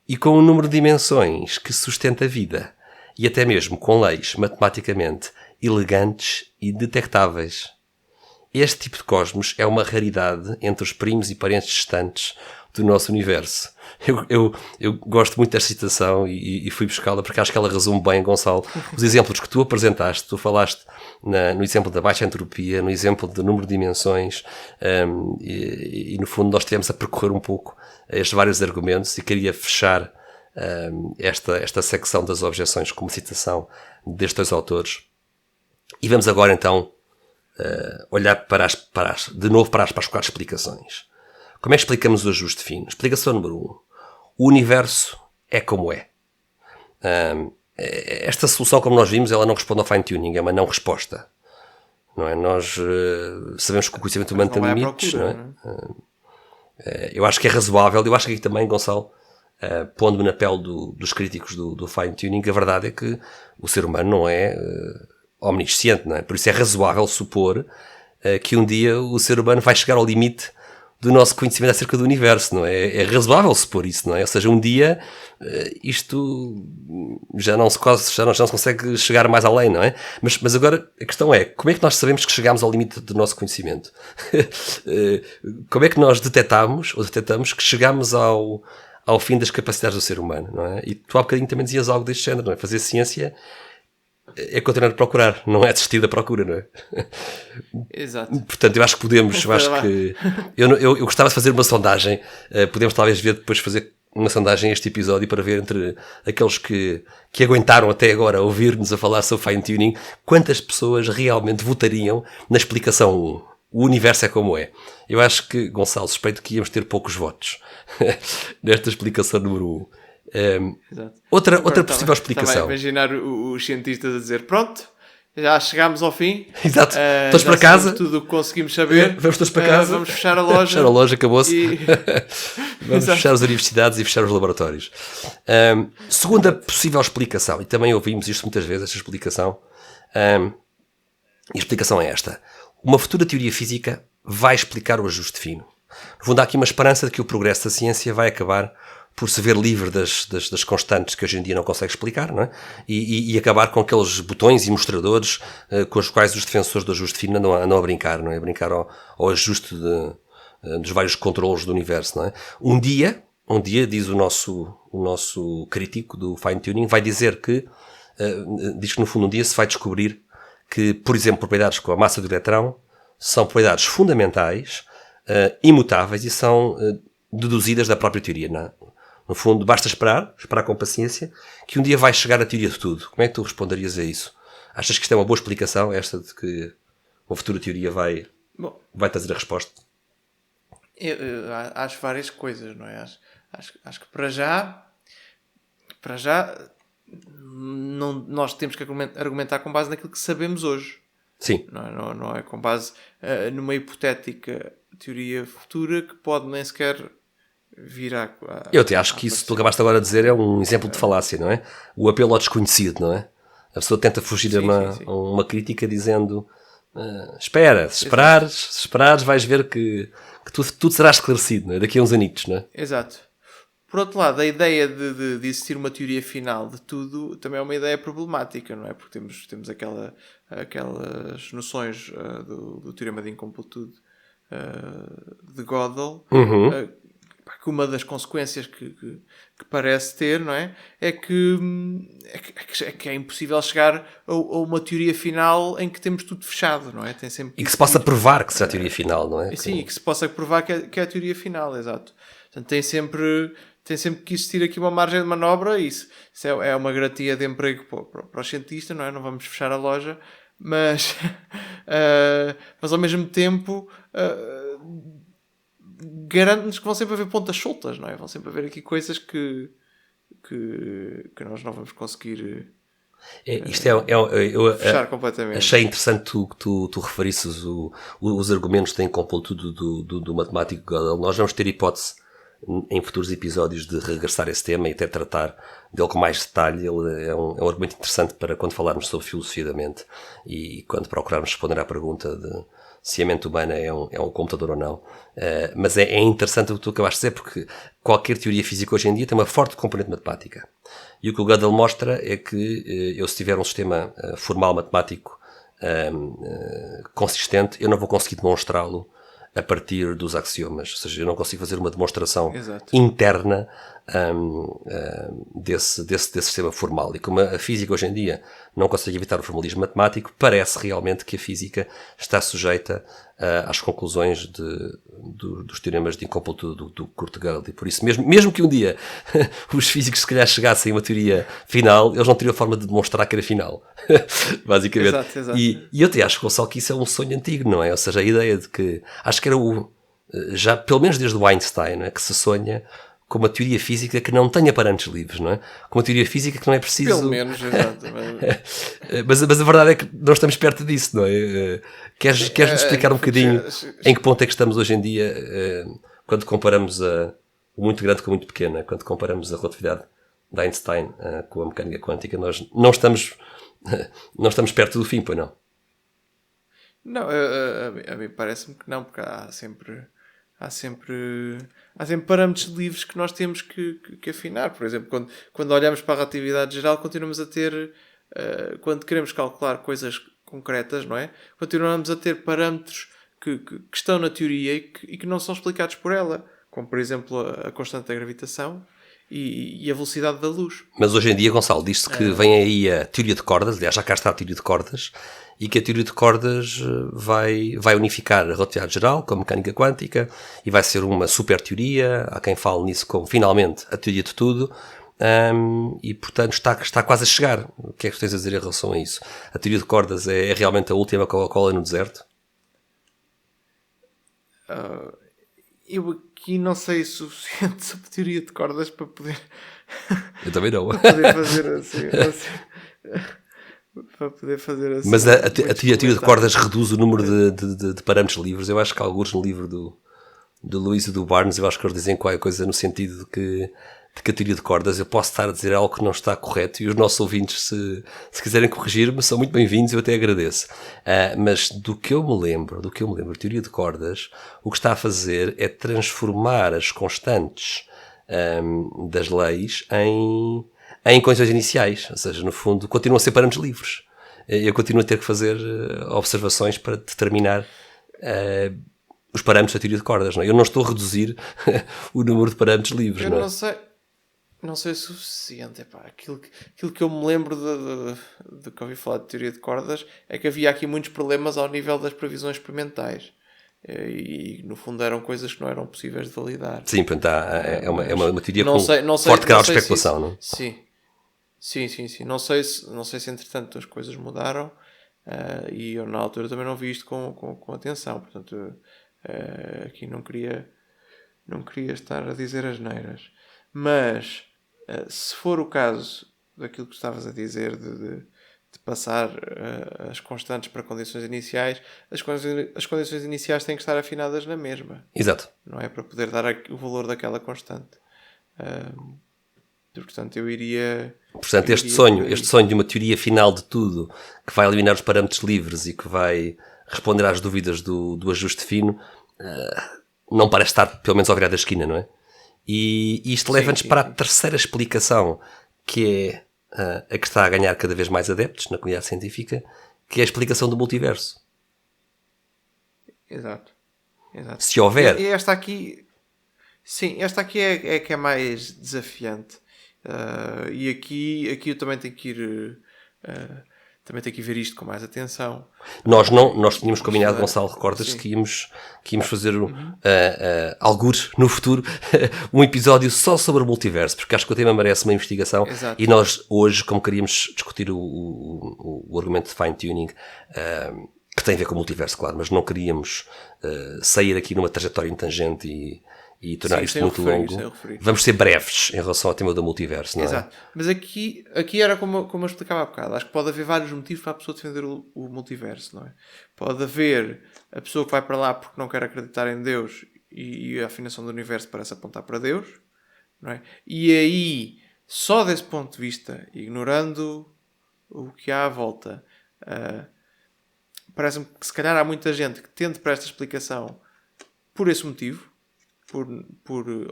e com um número de dimensões que sustenta a vida, e até mesmo com leis matematicamente elegantes e detectáveis. este tipo de cosmos é uma raridade entre os primos e parentes distantes do nosso universo. Eu gosto muito desta citação e fui buscá-la porque acho que ela resume bem, Gonçalo, os exemplos que tu apresentaste. Tu falaste no exemplo da baixa entropia, no exemplo do número de dimensões, e no fundo nós estivemos a percorrer um pouco estes vários argumentos e queria fechar esta secção das objeções com uma citação destes dois autores. E vamos agora então olhar de novo para as quatro explicações. Como é que explicamos o ajuste fino? Explicação número 1. O universo é como é. Esta solução, como nós vimos, ela não responde ao fine-tuning, é uma não resposta. Não é? Nós sabemos que o conhecimento humano tem limites. Não é? Eu acho que é razoável. Eu acho que aqui também, Gonçalo, pondo-me na pele dos críticos do fine-tuning, a verdade é que o ser humano não é omnisciente. Não é? Por isso é razoável supor que um dia o ser humano vai chegar ao limite do nosso conhecimento acerca do universo, não é? É razoável supor isso, não é? Ou seja, um dia isto já não se consegue chegar mais além, não é? Mas agora a questão é, como é que nós sabemos que chegamos ao limite do nosso conhecimento? Como é que nós detectamos que chegamos ao fim das capacidades do ser humano, não é? E tu há bocadinho também dizias algo deste género, não é? Fazer ciência é continuar a procurar, não é desistir da procura, não é? Exato. Portanto, eu acho que podemos, eu gostava de fazer uma sondagem, podemos talvez ver depois fazer uma sondagem este episódio para ver entre aqueles que aguentaram até agora ouvir-nos a falar sobre fine-tuning, quantas pessoas realmente votariam na explicação 1. O universo é como é. Eu acho que, Gonçalo, suspeito que íamos ter poucos votos nesta explicação número 1. Outra possível explicação. Estava a imaginar os cientistas a dizer, pronto, já chegámos ao fim. Exato. Todos para casa. Tudo o que conseguimos saber. Vamos todos para casa. Vamos fechar a loja. Fechar a loja, acabou-se. Vamos fechar as universidades e fechar os laboratórios. Segunda possível explicação, e também ouvimos isto muitas vezes, esta explicação. E a explicação é esta. Uma futura teoria física vai explicar o ajuste fino. No fundo, há aqui uma esperança de que o progresso da ciência vai acabar por se ver livre das constantes que hoje em dia não consegue explicar, não é? E acabar com aqueles botões e mostradores com os quais os defensores do ajuste fino andam a brincar, não é? A brincar ao ajuste dos vários controlos do universo, não é? Um dia, diz o nosso crítico do fine-tuning, vai dizer que, diz que no fundo um dia se vai descobrir que, por exemplo, propriedades com a massa do eletrão são propriedades fundamentais, imutáveis e são deduzidas da própria teoria, não é? No fundo, basta esperar com paciência, que um dia vai chegar a teoria de tudo. Como é que tu responderias a isso? Achas que isto é uma boa explicação, esta de que uma futura teoria vai trazer a resposta? Eu acho várias coisas, não é? Acho que para já nós temos que argumentar com base naquilo que sabemos hoje. Sim. Não é com base numa hipotética teoria futura que pode nem sequer vir a Eu até acho que isso que tu acabaste agora de dizer é um exemplo de falácia, não é? O apelo ao desconhecido, não é? A pessoa tenta fugir a uma crítica dizendo espera, se esperares vais ver que tudo será esclarecido, não é? Daqui a uns anitos, não é? Exato. Por outro lado, a ideia de existir uma teoria final de tudo também é uma ideia problemática, não é? Porque temos aquelas noções do teorema de incompletude de Gödel, que uma das consequências que parece ter, não é? É que é impossível chegar a uma teoria final em que temos tudo fechado, não é? E que se possa provar que será a teoria final, não é? Sim, que se possa provar que é a teoria final, exato. Portanto, tem sempre que existir aqui uma margem de manobra, e isso é uma garantia de emprego para os cientistas, não é? Não vamos fechar a loja, mas ao mesmo tempo garante-nos que vão sempre haver pontas soltas, não é? Vão sempre haver aqui coisas que nós não vamos conseguir fechar completamente. Achei interessante que tu referisses os argumentos de incompletude do matemático Gödel. Nós vamos ter hipótese em futuros episódios de regressar a esse tema e até tratar dele com mais detalhe. Ele é um argumento interessante para quando falarmos sobre filosofia da mente e quando procurarmos responder à pergunta de se a mente humana é um computador ou não. Mas é interessante o que tu acabaste de dizer, porque qualquer teoria física hoje em dia tem uma forte componente matemática. E o que o Gödel mostra é que eu, se tiver um sistema formal matemático consistente, eu não vou conseguir demonstrá-lo a partir dos axiomas. Ou seja, eu não consigo fazer uma demonstração Exato. interna desse sistema formal. E como a física hoje em dia não consegue evitar o formalismo matemático, parece realmente que a física está sujeita às conclusões dos teoremas de incompletude do Kurt-Gödel. E por isso, mesmo que um dia os físicos se calhar chegassem a uma teoria final, eles não teriam forma de demonstrar que era final. Basicamente. Exato. E eu até acho, Gonçalo, que isso é um sonho antigo, não é? Ou seja, a ideia de que... Acho que era já pelo menos desde o Einstein, não é? Que se sonha com uma teoria física que não tenha parâmetros livres, não é? Com uma teoria física que não é preciso... Pelo menos, exato. mas a verdade é que nós estamos perto disso, não é? Queres-nos explicar um bocadinho em que ponto é que estamos hoje em dia quando comparamos o muito grande com o muito pequeno, quando comparamos a relatividade de Einstein com a mecânica quântica, nós não estamos perto do fim, pois não? Não, a mim parece-me que não, porque há sempre parâmetros livres que nós temos que afinar. Por exemplo, quando olhamos para a relatividade geral, continuamos a ter, quando queremos calcular coisas concretas, não é? Continuamos a ter parâmetros que estão na teoria e que não são explicados por ela, como por exemplo a constante da gravitação e a velocidade da luz. Mas hoje em dia, Gonçalo, diz-se que vem aí a teoria de cordas, aliás, já cá está a teoria de cordas, e que a teoria de cordas vai unificar a relatividade geral com a mecânica quântica e vai ser uma super teoria. Há quem fale nisso como, finalmente, a teoria de tudo. E, portanto, está quase a chegar. O que é que tens a dizer em relação a isso? A teoria de cordas é realmente a última Coca-Cola no deserto? Eu aqui não sei o suficiente sobre teoria de cordas para poder... Eu também não. para poder fazer assim. Para poder fazer assim. Mas a teoria de cordas reduz o número de parâmetros livres. Eu acho que alguns no livro do Lewis e do Barnes, eu acho que eles dizem qualquer coisa no sentido de que a teoria de cordas, eu posso estar a dizer algo que não está correto e os nossos ouvintes, se quiserem corrigir-me, são muito bem-vindos, eu até agradeço. Mas do que eu me lembro, a teoria de cordas, o que está a fazer é transformar as constantes das leis em condições iniciais. Ou seja, no fundo, continuam a ser parâmetros livres. Eu continuo a ter que fazer observações para determinar os parâmetros da teoria de cordas. Não é? Eu não estou a reduzir o número de parâmetros livres. Eu não é? não sei o suficiente. Epá, aquilo que eu me lembro de que ouvi falar de teoria de cordas é que havia aqui muitos problemas ao nível das previsões experimentais. E no fundo eram coisas que não eram possíveis de validar. Sim, portanto, é uma teoria com forte grau de especulação, não? Sim. Não sei se entretanto as coisas mudaram e eu na altura também não vi isto com atenção. Portanto, aqui não queria estar a dizer asneiras. Mas, se for o caso daquilo que estavas a dizer de passar as constantes para condições iniciais, as condições iniciais têm que estar afinadas na mesma. Exato. Não é para poder dar o valor daquela constante. Portanto, eu iria... Portanto, este sonho de uma teoria final de tudo, que vai eliminar os parâmetros livres e que vai responder às dúvidas do ajuste fino, não parece estar, pelo menos, ao virar da esquina, não é? E isto leva-nos para a terceira explicação, que é a que está a ganhar cada vez mais adeptos na comunidade científica, que é a explicação do multiverso. Exato. Se houver... E esta aqui... Sim, esta aqui é que é mais desafiante. E aqui eu também tenho que ir... também tenho que ver isto com mais atenção. Nós tínhamos combinado, Gonçalo, recordas que íamos fazer algures no futuro um episódio só sobre o multiverso, porque acho que o tema merece uma investigação. Exato. E nós hoje, como queríamos discutir o argumento de fine-tuning, que tem a ver com o multiverso, claro, mas não queríamos sair aqui numa trajetória intangente e tornar isto muito longo. Vamos ser breves em relação ao tema do multiverso, não é? Exato. Mas aqui era como eu explicava há bocado. Acho que pode haver vários motivos para a pessoa defender o multiverso, não é? Pode haver a pessoa que vai para lá porque não quer acreditar em Deus e a afinação do universo parece apontar para Deus, não é? E aí, só desse ponto de vista, ignorando o que há à volta, parece-me que se calhar há muita gente que tende para esta explicação por esse motivo.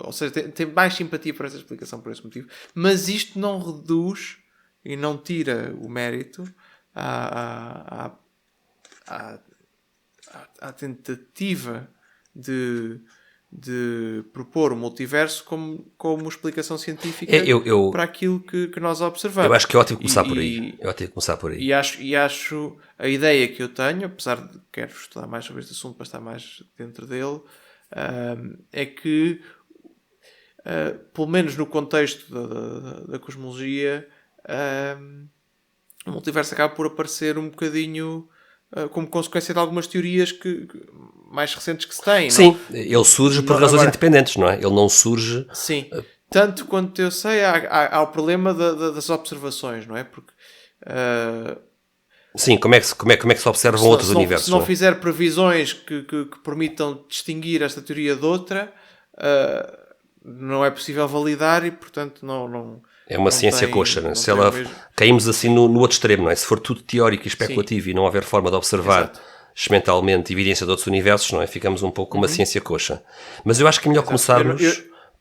Ou seja, tem mais simpatia por essa explicação por esse motivo, mas isto não reduz e não tira o mérito à à tentativa de propor o multiverso como explicação científica para aquilo que nós observamos. Eu acho que é ótimo começar por aí. É ótimo começar por aí. E acho a ideia que eu tenho, apesar de quero estudar mais sobre este assunto para estar mais dentro dele, é que, pelo menos no contexto da cosmologia, o multiverso acaba por aparecer um bocadinho como consequência de algumas teorias mais recentes que se têm. Sim, não? Ele surge por razões independentes, não é? Ele não surge... Sim, tanto quanto eu sei, há o problema das observações, não é? Porque... Sim, como é que se observam outros universos? Se não fizer previsões que permitam distinguir esta teoria de outra, não é possível validar e, portanto, não é uma ciência coxa, não é? Se ela caímos assim no outro extremo, não é? Se for tudo teórico e especulativo e não houver forma de observar experimentalmente evidência de outros universos, não é? Ficamos um pouco com uma ciência coxa. Mas eu acho que é melhor começarmos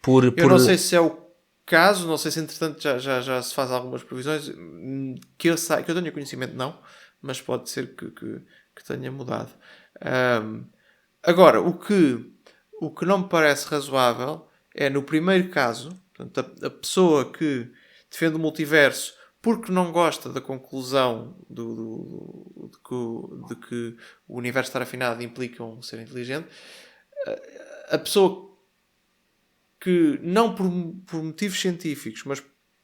por... Eu não sei se é o caso, não sei se entretanto já se faz algumas previsões, que eu tenha conhecimento não, mas pode ser que tenha mudado. Agora, o que não me parece razoável é, no primeiro caso, portanto, a pessoa que defende o multiverso porque não gosta da conclusão de que o universo estar afinado implica um ser inteligente, a pessoa que, não por motivos científicos, mas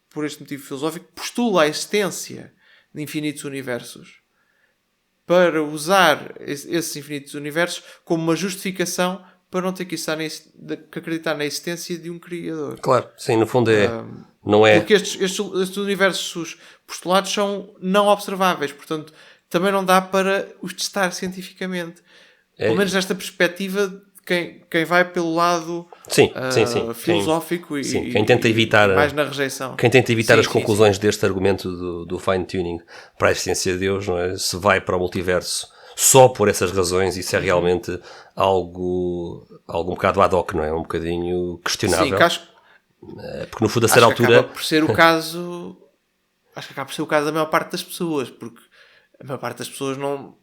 por este motivo filosófico, postula a existência de infinitos universos para usar esses infinitos universos como uma justificação para não ter que acreditar na existência de um criador. Claro, sim, no fundo não é... Porque estes universos postulados são não observáveis, portanto, também não dá para os testar cientificamente. Pelo menos nesta perspectiva de quem vai pelo lado filosófico quem tenta evitar, mais na rejeição. Quem tenta evitar as conclusões deste argumento do fine-tuning para a existência de Deus, não é? Se vai para o multiverso só por essas razões, isso é realmente algo um bocado ad hoc, não é? Um bocadinho questionável. Sim, porque no fundo a certa altura... acaba por ser o caso... Acho que acaba por ser o caso da maior parte das pessoas, porque a maior parte das pessoas não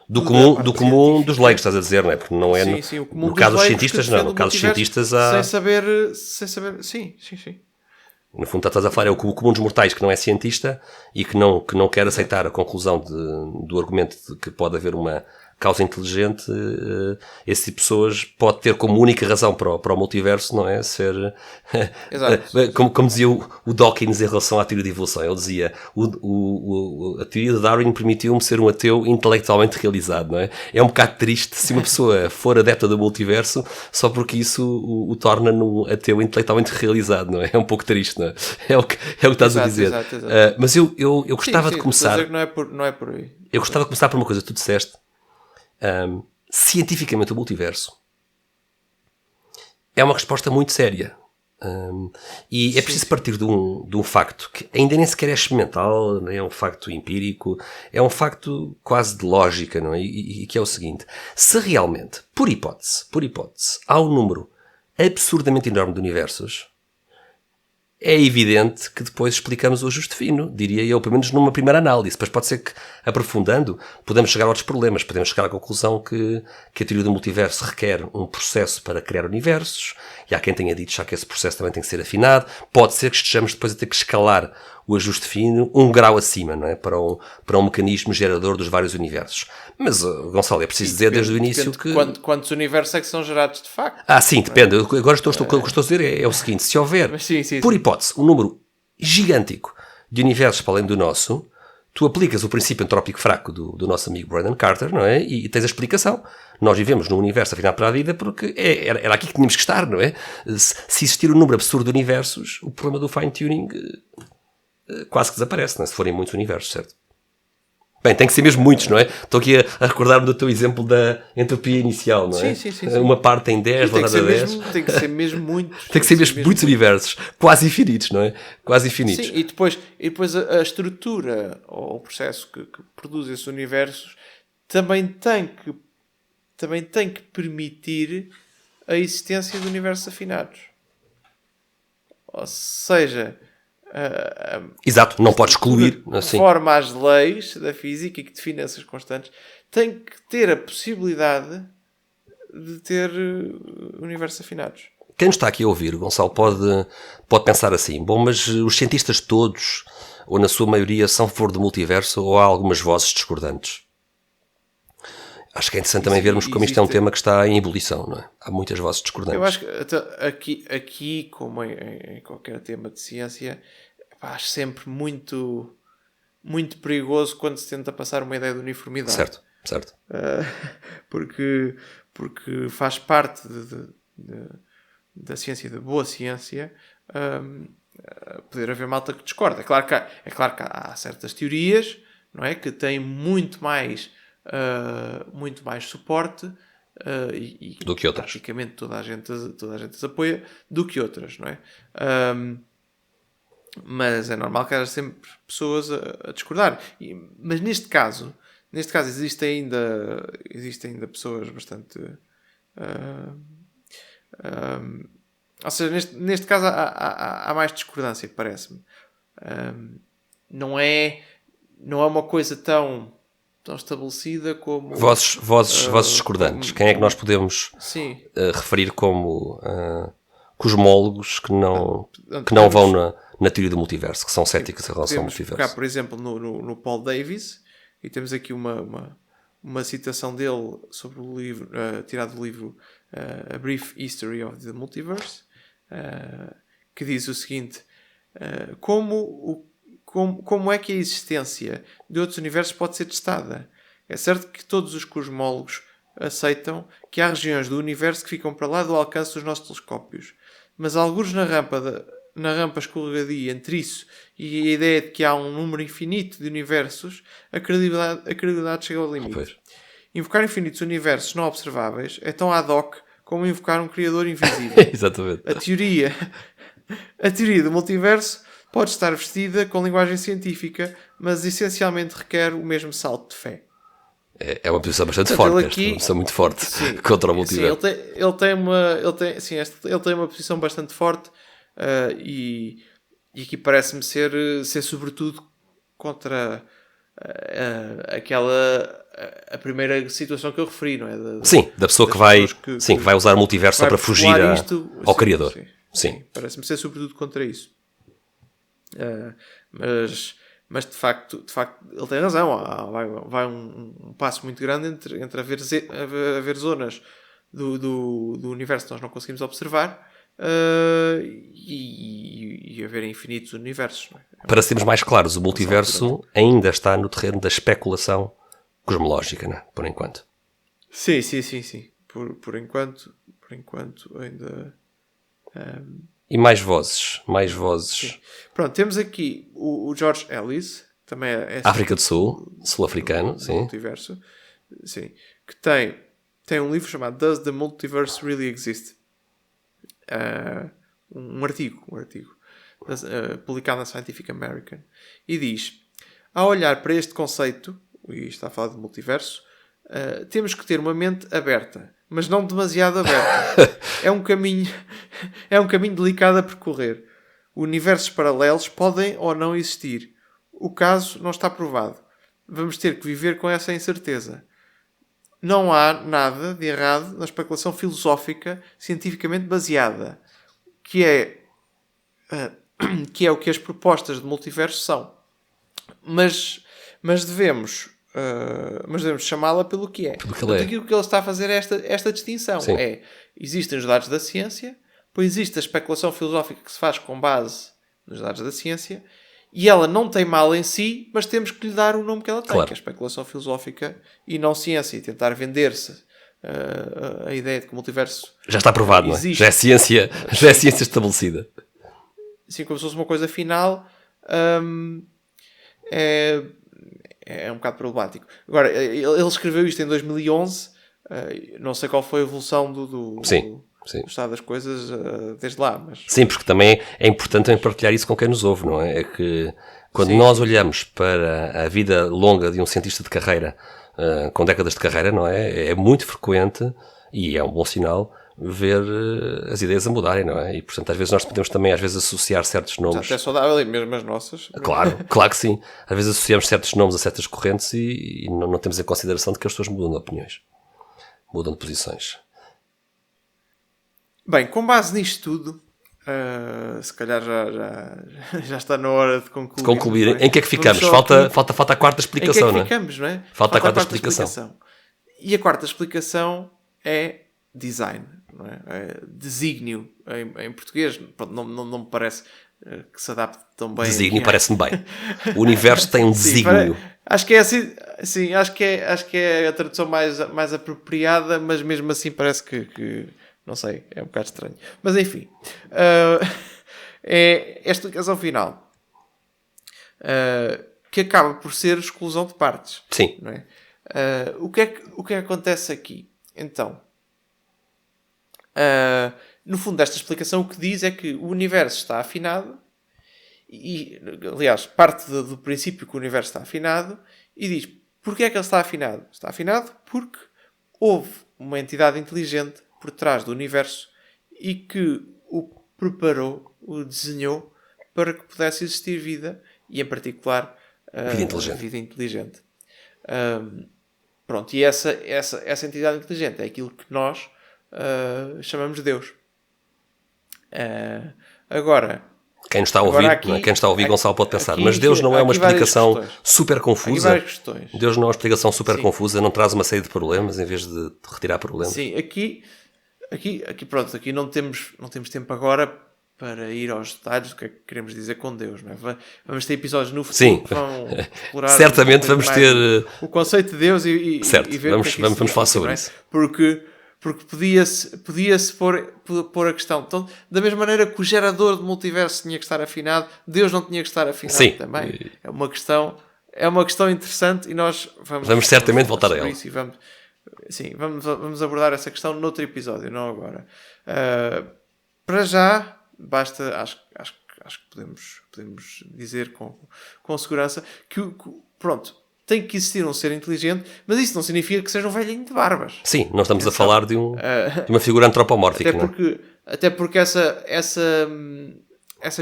do comum dos leigos, estás a dizer, não é? Porque não é no caso dos cientistas, não. No caso dos cientistas há... Sem saber... Sim. No fundo estás a falar, é o comum dos mortais que não é cientista e que não quer aceitar a conclusão do argumento de que pode haver uma causa inteligente. Esse tipo de pessoas pode ter como única razão para o multiverso, não é? Ser... Exato. como dizia o Dawkins em relação à teoria de evolução. Ele dizia, a teoria de Darwin permitiu-me ser um ateu intelectualmente realizado, não é? É um bocado triste se uma pessoa for adepta do multiverso só porque isso o torna num ateu intelectualmente realizado, não é? É um pouco triste, não é? É o que estás a dizer. Exato. Mas eu gostava de começar... Não é por aí. Eu gostava de começar por uma coisa que tu disseste. Cientificamente o multiverso é uma resposta muito séria, e é preciso partir de um facto que ainda nem sequer é experimental, não é um facto empírico, é um facto quase de lógica, não é? E que é o seguinte: se realmente, por hipótese, há um número absurdamente enorme de universos, é evidente que depois explicamos o ajuste fino, diria eu, pelo menos numa primeira análise. Depois pode ser que, aprofundando, podemos chegar a outros problemas. Podemos chegar à conclusão que a teoria do multiverso requer um processo para criar universos, e há quem tenha dito já que esse processo também tem que ser afinado. Pode ser que estejamos depois a ter que escalar o ajuste fino um grau acima, não é? Para um mecanismo gerador dos vários universos. Mas, Gonçalo, é preciso dizer desde o início que... Quantos universos é que são gerados de facto? Sim, depende. Agora o que estou a dizer é o seguinte: se houver, por hipótese, um número gigântico de universos para além do nosso, tu aplicas o princípio entrópico fraco do nosso amigo Brandon Carter, não é? E tens a explicação. Nós vivemos num universo afinado para a vida porque era aqui que tínhamos que estar, não é? Se existir um número absurdo de universos, o problema do fine-tuning quase que desaparece, não é? Se forem muitos universos, certo? Bem, tem que ser mesmo muitos, não é? Estou aqui a recordar-me do teu exemplo da entropia inicial, não é? Sim. Uma parte em 10, outra em 10. Tem que ser mesmo muitos. Tem que ser mesmo muitos universos, quase infinitos, não é? Quase infinitos. Sim, e depois a estrutura ou o processo que produz esses universos também tem que permitir a existência de universos afinados. Ou seja, Exato, não pode excluir. Assim. Conforme às leis da física e que define essas constantes, tem que ter a possibilidade de ter universos afinados. Quem nos está aqui a ouvir, Gonçalo, pode pensar assim, bom, mas os cientistas todos, ou na sua maioria, são a favor do multiverso, ou há algumas vozes discordantes? Acho que é interessante também vermos como isto é um tema que está em ebulição, não é? Há muitas vozes discordantes. Eu acho que aqui como em qualquer tema de ciência, acho sempre muito, muito perigoso quando se tenta passar uma ideia de uniformidade. Certo. Porque faz parte da ciência, da boa ciência, poder haver malta que discorda. É claro que há certas teorias, não é, que têm muito mais suporte e do que outras. Praticamente toda a gente as apoia do que outras, não é? Mas é normal que haja sempre pessoas a discordar. Mas neste caso existem ainda pessoas bastante... ou seja, neste caso há mais discordância, parece-me. Não é uma coisa tão estabelecida como... Vozes discordantes. Quem é que nós podemos referir como cosmólogos que não vão na teoria do multiverso, que são céticos em relação ao multiverso? Podemos focar, por exemplo, no Paul Davies, e temos aqui uma citação dele sobre o livro, tirado do livro A Brief History of the Multiverse, que diz o seguinte: como é que a existência de outros universos pode ser testada? É certo que todos os cosmólogos aceitam que há regiões do universo que ficam para lá do alcance dos nossos telescópios, mas alguns na rampa escorregadia entre isso e a ideia de que há um número infinito de universos, a credibilidade chega ao limite. Pois. Invocar infinitos universos não observáveis é tão ad hoc como invocar um criador invisível. Exatamente. A teoria do multiverso pode estar vestida com linguagem científica, mas essencialmente requer o mesmo salto de fé. É uma posição bastante forte, uma posição muito forte contra o multiverso. Sim, ele tem uma posição bastante forte e aqui parece-me ser sobretudo contra a primeira situação que eu referi, não é? Da pessoa que vai usar o multiverso só para fugir ao Criador. Sim. Parece-me ser sobretudo contra isso. Mas de facto ele tem razão. Vai um passo muito grande entre haver zonas do universo que nós não conseguimos observar e haver infinitos universos. Não é? Para sermos mais claros, o multiverso ainda está no terreno da especulação cosmológica, não é? Por enquanto. Sim. Por enquanto ainda... E mais vozes. Sim. Pronto, temos aqui o George Ellis, também é África do Sul, sul-africano, sim. Multiverso, sim, que tem um livro chamado Does the Multiverse Really Exist? Um artigo publicado na Scientific American, e diz: ao olhar para este conceito, e está a falar de multiverso, temos que ter uma mente aberta, mas não demasiado aberta. É um caminho delicado a percorrer. Universos paralelos podem ou não existir. O caso não está provado. Vamos ter que viver com essa incerteza. Não há nada de errado na especulação filosófica cientificamente baseada, que é o que as propostas de multiverso são. Mas devemos chamá-la pelo que é. Aquilo que ele está a fazer é esta distinção. Sim. Existem os dados da ciência, depois existe a especulação filosófica que se faz com base nos dados da ciência, e ela não tem mal em si, mas temos que lhe dar o nome que ela tem, claro. Que é a especulação filosófica e não ciência, e tentar vender-se a ideia de que o multiverso já está provado, não é? Já é ciência estabelecida. Assim, como se fosse uma coisa final, é um bocado problemático. Agora, ele escreveu isto em 2011, não sei qual foi a evolução do estado das coisas desde lá. Mas... Sim, porque também é importante partilhar isso com quem nos ouve, não é? É que quando nós olhamos para a vida longa de um cientista de carreira, com décadas de carreira, não é? É muito frequente, e é um bom sinal, ver as ideias a mudarem, não é? E, portanto, às vezes nós podemos também, às vezes, associar certos nomes. Já é saudável, e mesmo as nossas. Claro que sim. Às vezes associamos certos nomes a certas correntes e não temos em consideração de que as pessoas mudam de opiniões. Mudam de posições. Bem, com base nisto tudo, se calhar já está na hora de concluir. De concluir. Em que é que ficamos? Falta a quarta explicação, não é? Em que é que ficamos, não é? Falta a quarta explicação. E a quarta explicação é design, não é? É desígnio em português. Pronto, não me parece que se adapte tão bem. Desígnio parece-me bem. O universo tem um desígnio. Acho que é assim, sim, acho que é a tradução mais apropriada, mas mesmo assim parece que não sei, é um bocado estranho. Mas enfim, é a explicação final, que acaba por ser exclusão de partes. Sim. Não é? O que é que acontece aqui? Então, no fundo desta explicação o que diz é que o universo está afinado e, aliás, parte do princípio que o universo está afinado e diz, porquê é que ele está afinado? Está afinado porque houve uma entidade inteligente por trás do universo e que o preparou, o desenhou para que pudesse existir vida e, em particular, vida inteligente. Pronto, e essa entidade inteligente é aquilo que nós chamamos de Deus. Agora, quem nos está a ouvir, aqui, quem está a ouvir, Gonçalo, pode pensar, mas Deus não é uma explicação super confusa. Deus não é uma explicação super confusa, não traz uma série de problemas em vez de retirar problemas. Sim, aqui pronto, aqui não temos tempo agora para ir aos detalhes do que é que queremos dizer com Deus, não é? Vamos ter episódios no futuro que vão explorar certamente vamos ter o conceito de Deus e ver vamos falar sobre isso. Porque podia-se pôr a questão. Então, da mesma maneira que o gerador de multiverso tinha que estar afinado, Deus não tinha que estar afinado também. É uma questão interessante e nós vamos certamente voltar a ela. Isso e vamos abordar essa questão noutro episódio, não agora. Para já, basta, acho que podemos dizer com segurança que pronto, tem que existir um ser inteligente, mas isso não significa que seja um velhinho de barbas. Sim, não estamos a falar de uma figura antropomórfica. Até porque essa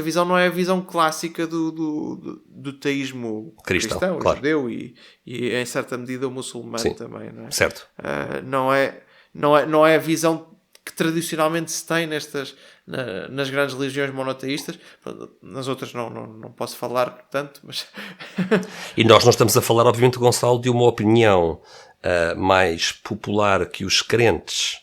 visão não é a visão clássica do teísmo cristão, claro. judeu e em certa medida o muçulmano também. Não é? Certo. Não é a visão que tradicionalmente se tem nas grandes religiões monoteístas. Nas outras não posso falar tanto, mas... E nós não estamos a falar, obviamente, Gonçalo, de uma opinião mais popular que os crentes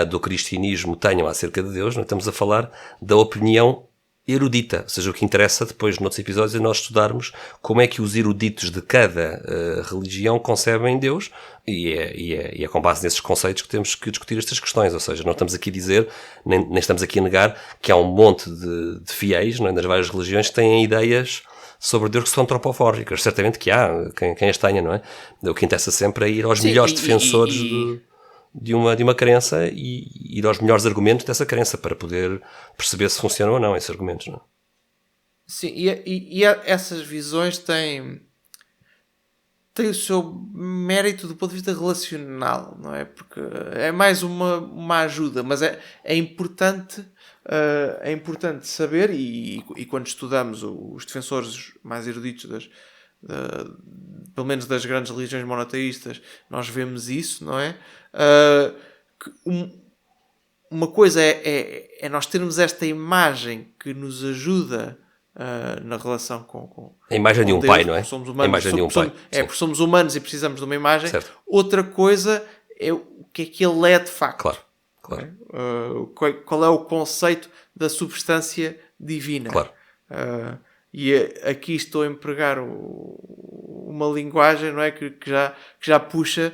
do cristianismo tenham acerca de Deus. Não estamos a falar da opinião erudita, ou seja, o que interessa depois noutros episódios é nós estudarmos como é que os eruditos de cada religião concebem Deus e é com base nesses conceitos que temos que discutir estas questões, ou seja, não estamos aqui a dizer, nem estamos aqui a negar que há um monte de fiéis, não é, nas várias religiões que têm ideias sobre Deus que são antropomórficas, certamente que há, quem as tenha, não é? O que interessa sempre é ir aos melhores defensores de uma crença e ir aos melhores argumentos dessa crença para poder perceber se funcionam ou não esses argumentos, não é? Sim, e essas visões têm o seu mérito do ponto de vista relacional, não é? Porque é mais uma ajuda, mas é importante saber e quando estudamos os defensores mais eruditos pelo menos das grandes religiões monoteístas, nós vemos isso, não é? Uma coisa é nós termos esta imagem que nos ajuda na relação com a imagem de um Deus, pai, não é? Somos humanos, a imagem de um pai. Porque somos humanos e precisamos de uma imagem. Certo. Outra coisa é o que é que ele é de facto. Claro. Qual é o conceito da substância divina? Claro. E aqui estou a empregar uma linguagem, não é, que já puxa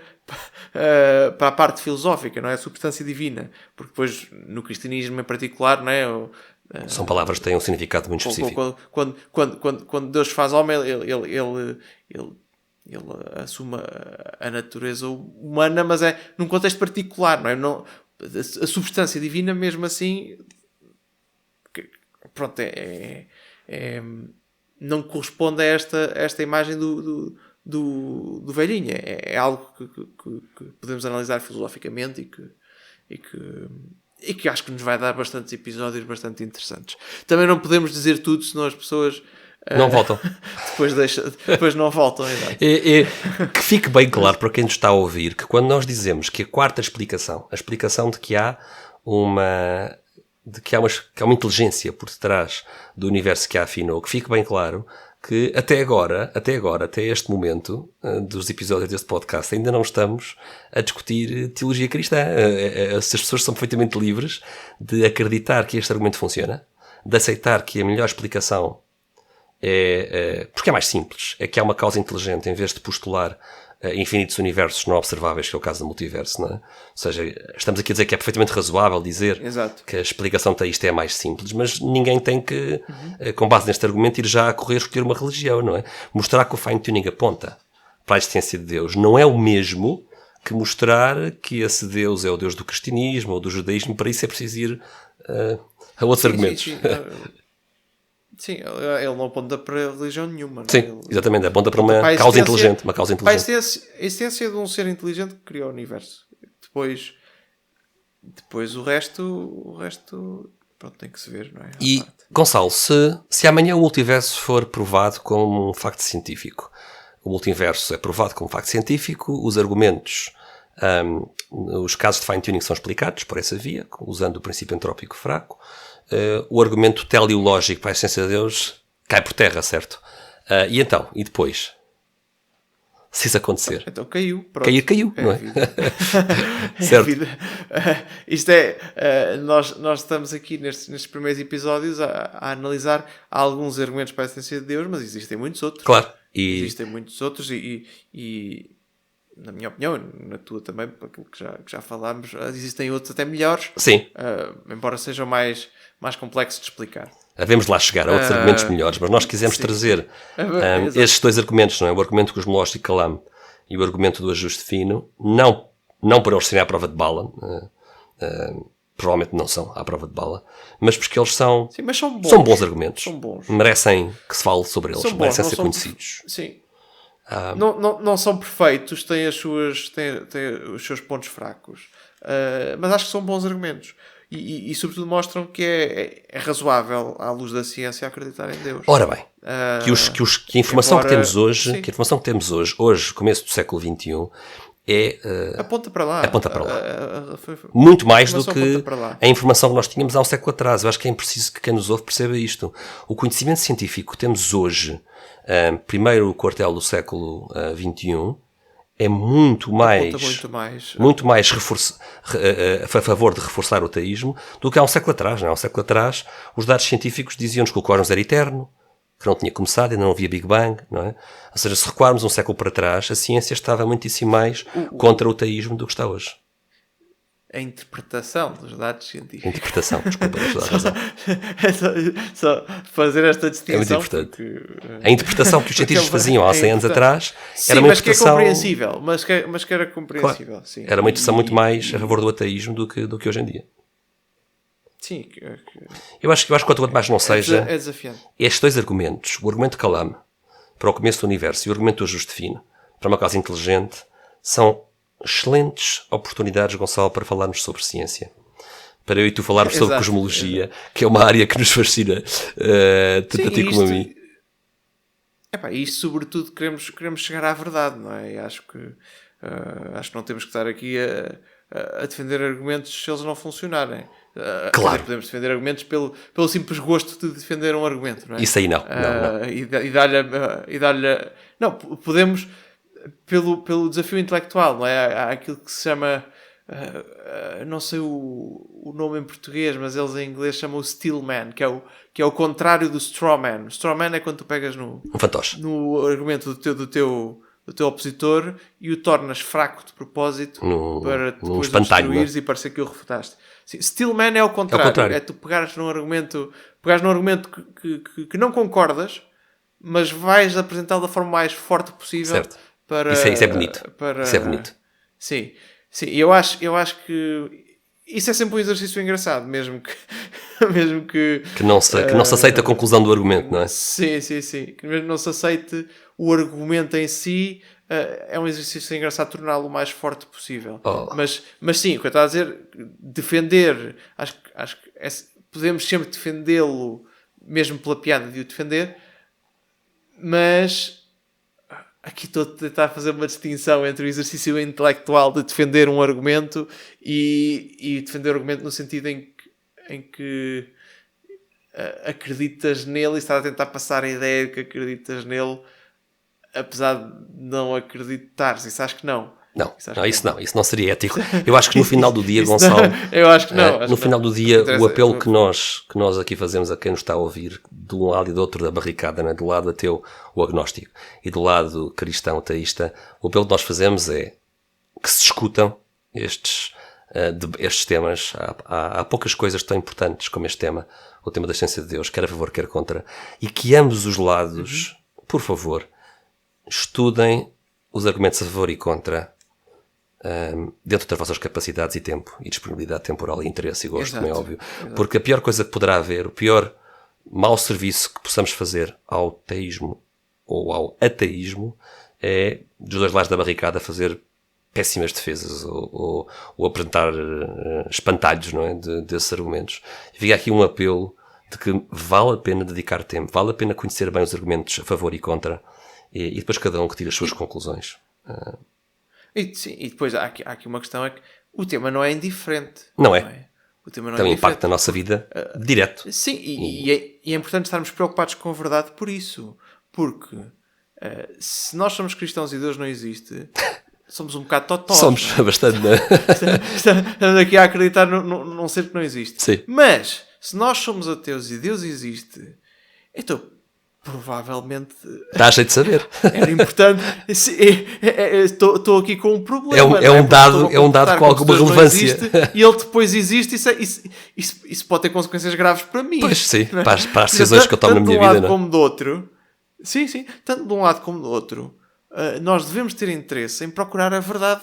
para a parte filosófica, não é? A substância divina, porque depois no cristianismo em particular, não é? São palavras que têm um significado muito específico. Quando Deus faz homem, ele assume a natureza humana, mas é num contexto particular, não é? A substância divina, mesmo assim, pronto, não corresponde a esta imagem do velhinho. É algo que podemos analisar filosoficamente e que e que acho que nos vai dar bastantes episódios bastante interessantes. Também não podemos dizer tudo, senão as pessoas não voltam. depois não voltam. Que fique bem claro para quem nos está a ouvir que quando nós dizemos que a quarta explicação, a explicação de que há uma inteligência por detrás do universo que a afinou, que fique bem claro que até agora, até este momento dos episódios deste podcast, ainda não estamos a discutir teologia cristã. As pessoas são perfeitamente livres de acreditar que este argumento funciona, de aceitar que a melhor explicação porque é mais simples, é que há uma causa inteligente em vez de postular infinitos universos não observáveis, que é o caso do multiverso, não é? Ou seja, estamos aqui a dizer que é perfeitamente razoável dizer que a explicação para isto é mais simples, mas ninguém tem que, com base neste argumento, ir já a correr escolher uma religião, não é? Mostrar que o fine-tuning aponta para a existência de Deus não é o mesmo que mostrar que esse Deus é o Deus do cristianismo ou do judaísmo. Para isso é preciso ir a outros argumentos. Sim, ele não aponta para religião nenhuma. Não? Sim, exatamente, aponta para uma causa inteligente. Uma causa inteligente. Para a essência de um ser inteligente que criou o universo. Depois o resto pronto, tem que se ver, não é? E, Gonçalo, se amanhã o multiverso for provado como um facto científico, o multiverso é provado como um facto científico, os argumentos, os casos de fine-tuning são explicados por essa via, usando o princípio entrópico fraco, o argumento teleológico para a essência de Deus cai por terra, certo? E então? E depois? Se isso acontecer? Então caiu. Pronto. Caiu, não é? Certo. Isto é... nós estamos aqui nestes primeiros episódios a analisar alguns argumentos para a essência de Deus, mas existem muitos outros. Claro. Existem muitos outros e na minha opinião, na tua também, por aquilo que já falámos, existem outros até melhores. Sim. Embora sejam mais complexos de explicar. Havemos de lá chegar a outros argumentos melhores, mas nós quisemos trazer estes dois argumentos, não é? O argumento cosmológico de Kalam e o argumento do ajuste fino, não por eles serem à prova de bala, provavelmente não são à prova de bala, mas porque eles são, sim, mas são bons argumentos. São bons. Merecem que se fale sobre eles, merecem ser conhecidos. Sim. Não são perfeitos, têm os seus pontos fracos, mas acho que são bons argumentos. E sobretudo mostram que é razoável, à luz da ciência, acreditar em Deus. Ora bem, que a informação que temos hoje, começo do século XXI, aponta para lá. Muito mais do que a informação que nós tínhamos há um século atrás. Eu acho que é preciso que quem nos ouve perceba isto. O conhecimento científico que temos hoje, primeiro o quartel do século XXI, é muito mais a favor de reforçar o teísmo do que há um século atrás. Não é? Há um século atrás, os dados científicos diziam-nos que o cosmos era eterno, que não tinha começado, ainda não havia Big Bang, não é? Ou seja, se recuarmos um século para trás, a ciência estava muitíssimo mais contra o teísmo do que está hoje. A interpretação dos dados científicos. Interpretação, desculpa, não a razão. Só fazer esta distinção. É muito importante. A interpretação que os cientistas faziam há 100 anos atrás era uma interpretação... Sim, compreensível. Mas que era compreensível. Claro. Sim. Era uma interpretação muito mais a favor do ateísmo do que hoje em dia. Sim. Eu acho que quanto mais não seja... É desafiante. Estes dois argumentos, o argumento de Kalam para o começo do universo e o argumento do ajuste fino para uma causa inteligente, são excelentes oportunidades, Gonçalo, para falarmos sobre ciência. Para eu e tu falarmos sobre cosmologia, que é uma área que nos fascina, tanto a ti como a mim. E sobretudo queremos chegar à verdade, não é? E acho que não temos que estar aqui a defender argumentos se eles não funcionarem. Claro. Podemos defender argumentos pelo simples gosto de defender um argumento, não é? Isso aí não. E dar-lhe... Não, podemos... Pelo desafio intelectual, não é? Há aquilo que se chama... não sei o nome em português, mas eles em inglês chamam o Steelman, que é o contrário do Strawman. O Strawman é quando tu pegas no argumento do teu opositor e o tornas fraco de propósito para depois o destruires e parecer que o refutaste. Sim, Steelman é o contrário. É tu pegares num argumento que não concordas, mas vais apresentá-lo da forma mais forte possível. Certo. Isso é bonito. Isso é bonito. Sim. E eu acho que isso é sempre um exercício engraçado, mesmo que não se aceita a conclusão do argumento, não é? Sim. Que mesmo não se aceite o argumento em si, é um exercício engraçado torná-lo o mais forte possível. Oh. Mas sim, o que eu estava a dizer, defender, acho que podemos sempre defendê-lo, mesmo pela piada de o defender, mas aqui estou a tentar fazer uma distinção entre o exercício intelectual de defender um argumento e defender o argumento no sentido em que acreditas nele e estás a tentar passar a ideia de que acreditas nele, apesar de não acreditares. Isso acho que não. Isso não seria ético. Eu acho que no final do dia, Gonçalo, eu acho que não. no final do dia, o apelo que nós aqui fazemos a quem nos está a ouvir, de um lado e do outro da barricada, né? Do lado ateu, o agnóstico, e do lado cristão, teísta, o apelo que nós fazemos é que se discutam estes temas. Há poucas coisas tão importantes como este tema, o tema da essência de Deus, quer a favor, quer contra, e que ambos os lados, por favor, estudem os argumentos a favor e contra, dentro das vossas capacidades e tempo, e disponibilidade temporal e interesse e gosto, como é óbvio. Porque a pior coisa que poderá haver, o pior mau serviço que possamos fazer ao teísmo ou ao ateísmo é, dos dois lados da barricada, fazer péssimas defesas ou apresentar espantalhos, não é, desses argumentos. Fica aqui um apelo de que vale a pena dedicar tempo, vale a pena conhecer bem os argumentos a favor e contra, e depois cada um que tire as suas conclusões. E depois há aqui uma questão, é que o tema não é indiferente. Não é? O tema não tem um é impacto na nossa vida direto. Sim, e é importante estarmos preocupados com a verdade por isso. Porque se nós somos cristãos e Deus não existe, somos um bocado totós. Somos bastante, não é? Estamos aqui a acreditar num ser que não existe. Sim. Mas, se nós somos ateus e Deus existe, então provavelmente dá jeito de saber. era importante. Estou aqui com um problema. É um dado com alguma relevância. E ele depois existe. Isso pode ter consequências graves para mim. Pois sim, para as decisões que eu tomo na minha vida. Tanto de um lado como do outro. Sim. Tanto de um lado como do outro. Nós devemos ter interesse em procurar a verdade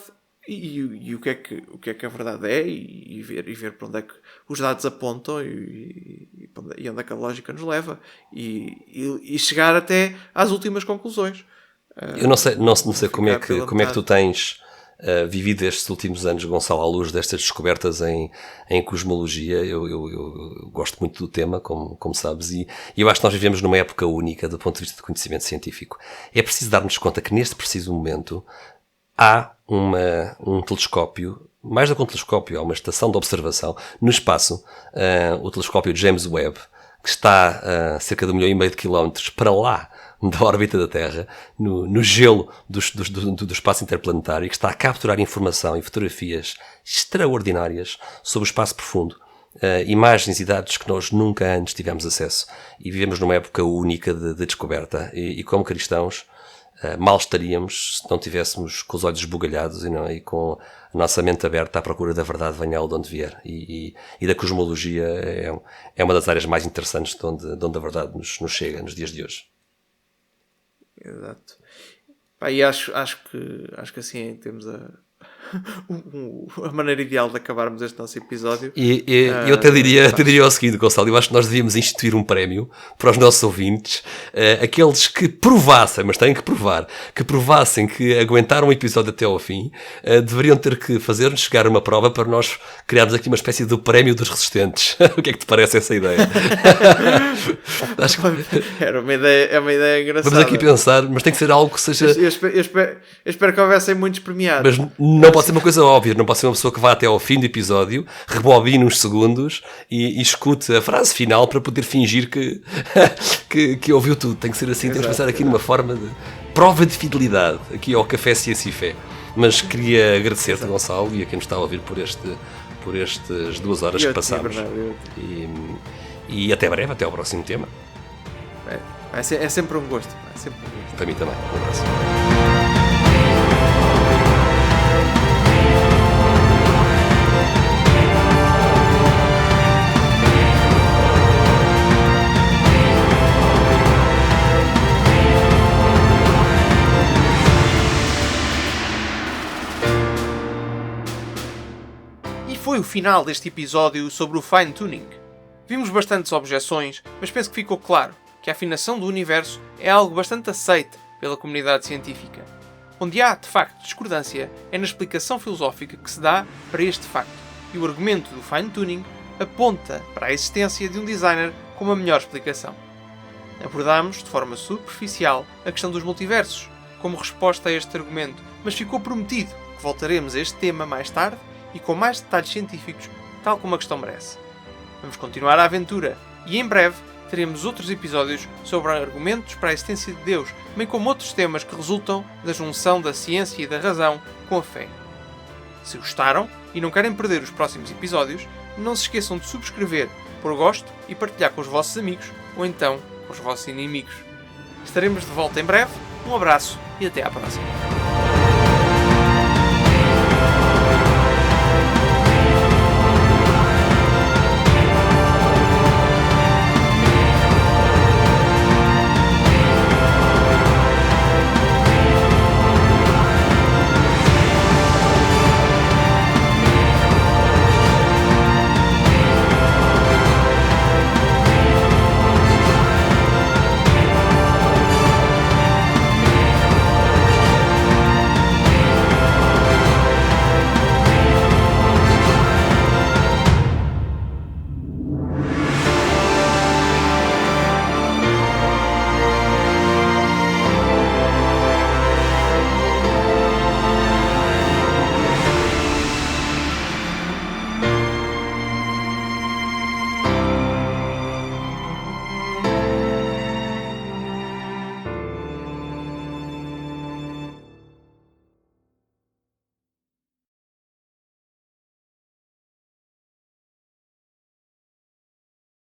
e o que é que a verdade é e ver para onde é que os dados apontam e onde é que a lógica nos leva e chegar até às últimas conclusões. Eu não sei como é que tu tens vivido estes últimos anos, Gonçalo, à luz destas descobertas em cosmologia. Eu gosto muito do tema, como sabes, e eu acho que nós vivemos numa época única do ponto de vista de conhecimento científico. É preciso darmos conta que neste preciso momento há um telescópio, mais do que um telescópio, há uma estação de observação no espaço, o telescópio James Webb, que está a cerca de 1,5 milhão de quilómetros para lá da órbita da Terra, no gelo do espaço interplanetário, que está a capturar informação e fotografias extraordinárias sobre o espaço profundo, imagens e dados que nós nunca antes tivemos acesso. E vivemos numa época única de descoberta. E como cristãos, mal estaríamos se não tivéssemos com os olhos esbugalhados e com a nossa mente aberta à procura da verdade, venha ela de onde vier. E da cosmologia é uma das áreas mais interessantes de onde a verdade nos chega nos dias de hoje. Exato. E acho que assim temos a maneira ideal de acabarmos este nosso episódio. E eu até diria o seguinte, Gonçalo, eu acho que nós devíamos instituir um prémio para os nossos ouvintes, aqueles que provassem, mas têm que provassem que aguentaram o episódio até ao fim, deveriam ter que fazer-nos chegar uma prova para nós criarmos aqui uma espécie de prémio dos resistentes. O que é que te parece essa ideia? Acho que... É uma ideia engraçada. Vamos aqui pensar, mas tem que ser algo que seja... Eu espero que houvessem muitos premiados. Mas não pode ser uma coisa óbvia, não pode ser uma pessoa que vá até ao fim do episódio, rebobine uns segundos e escute a frase final para poder fingir que ouviu tudo. Tem que ser assim. Exato. Temos que pensar aqui numa forma de prova de fidelidade, aqui ao Café Ciência e Fé. Mas queria agradecer-te, Gonçalo, e a quem nos está a ouvir por estas 2 horas que passámos. E até breve, até ao próximo tema. É sempre um gosto. Para mim também. Um abraço. Foi o final deste episódio sobre o Fine Tuning. Vimos bastantes objeções, mas penso que ficou claro que a afinação do universo é algo bastante aceite pela comunidade científica. Onde há, de facto, discordância é na explicação filosófica que se dá para este facto, e o argumento do fine-tuning aponta para a existência de um designer com uma melhor explicação. Abordámos, de forma superficial, a questão dos multiversos, como resposta a este argumento, mas ficou prometido que voltaremos a este tema mais tarde e com mais detalhes científicos, tal como a questão merece. Vamos continuar a aventura e em breve teremos outros episódios sobre argumentos para a existência de Deus, bem como outros temas que resultam da junção da ciência e da razão com a fé. Se gostaram e não querem perder os próximos episódios, não se esqueçam de subscrever, pôr gosto e partilhar com os vossos amigos ou então com os vossos inimigos. Estaremos de volta em breve, um abraço e até à próxima.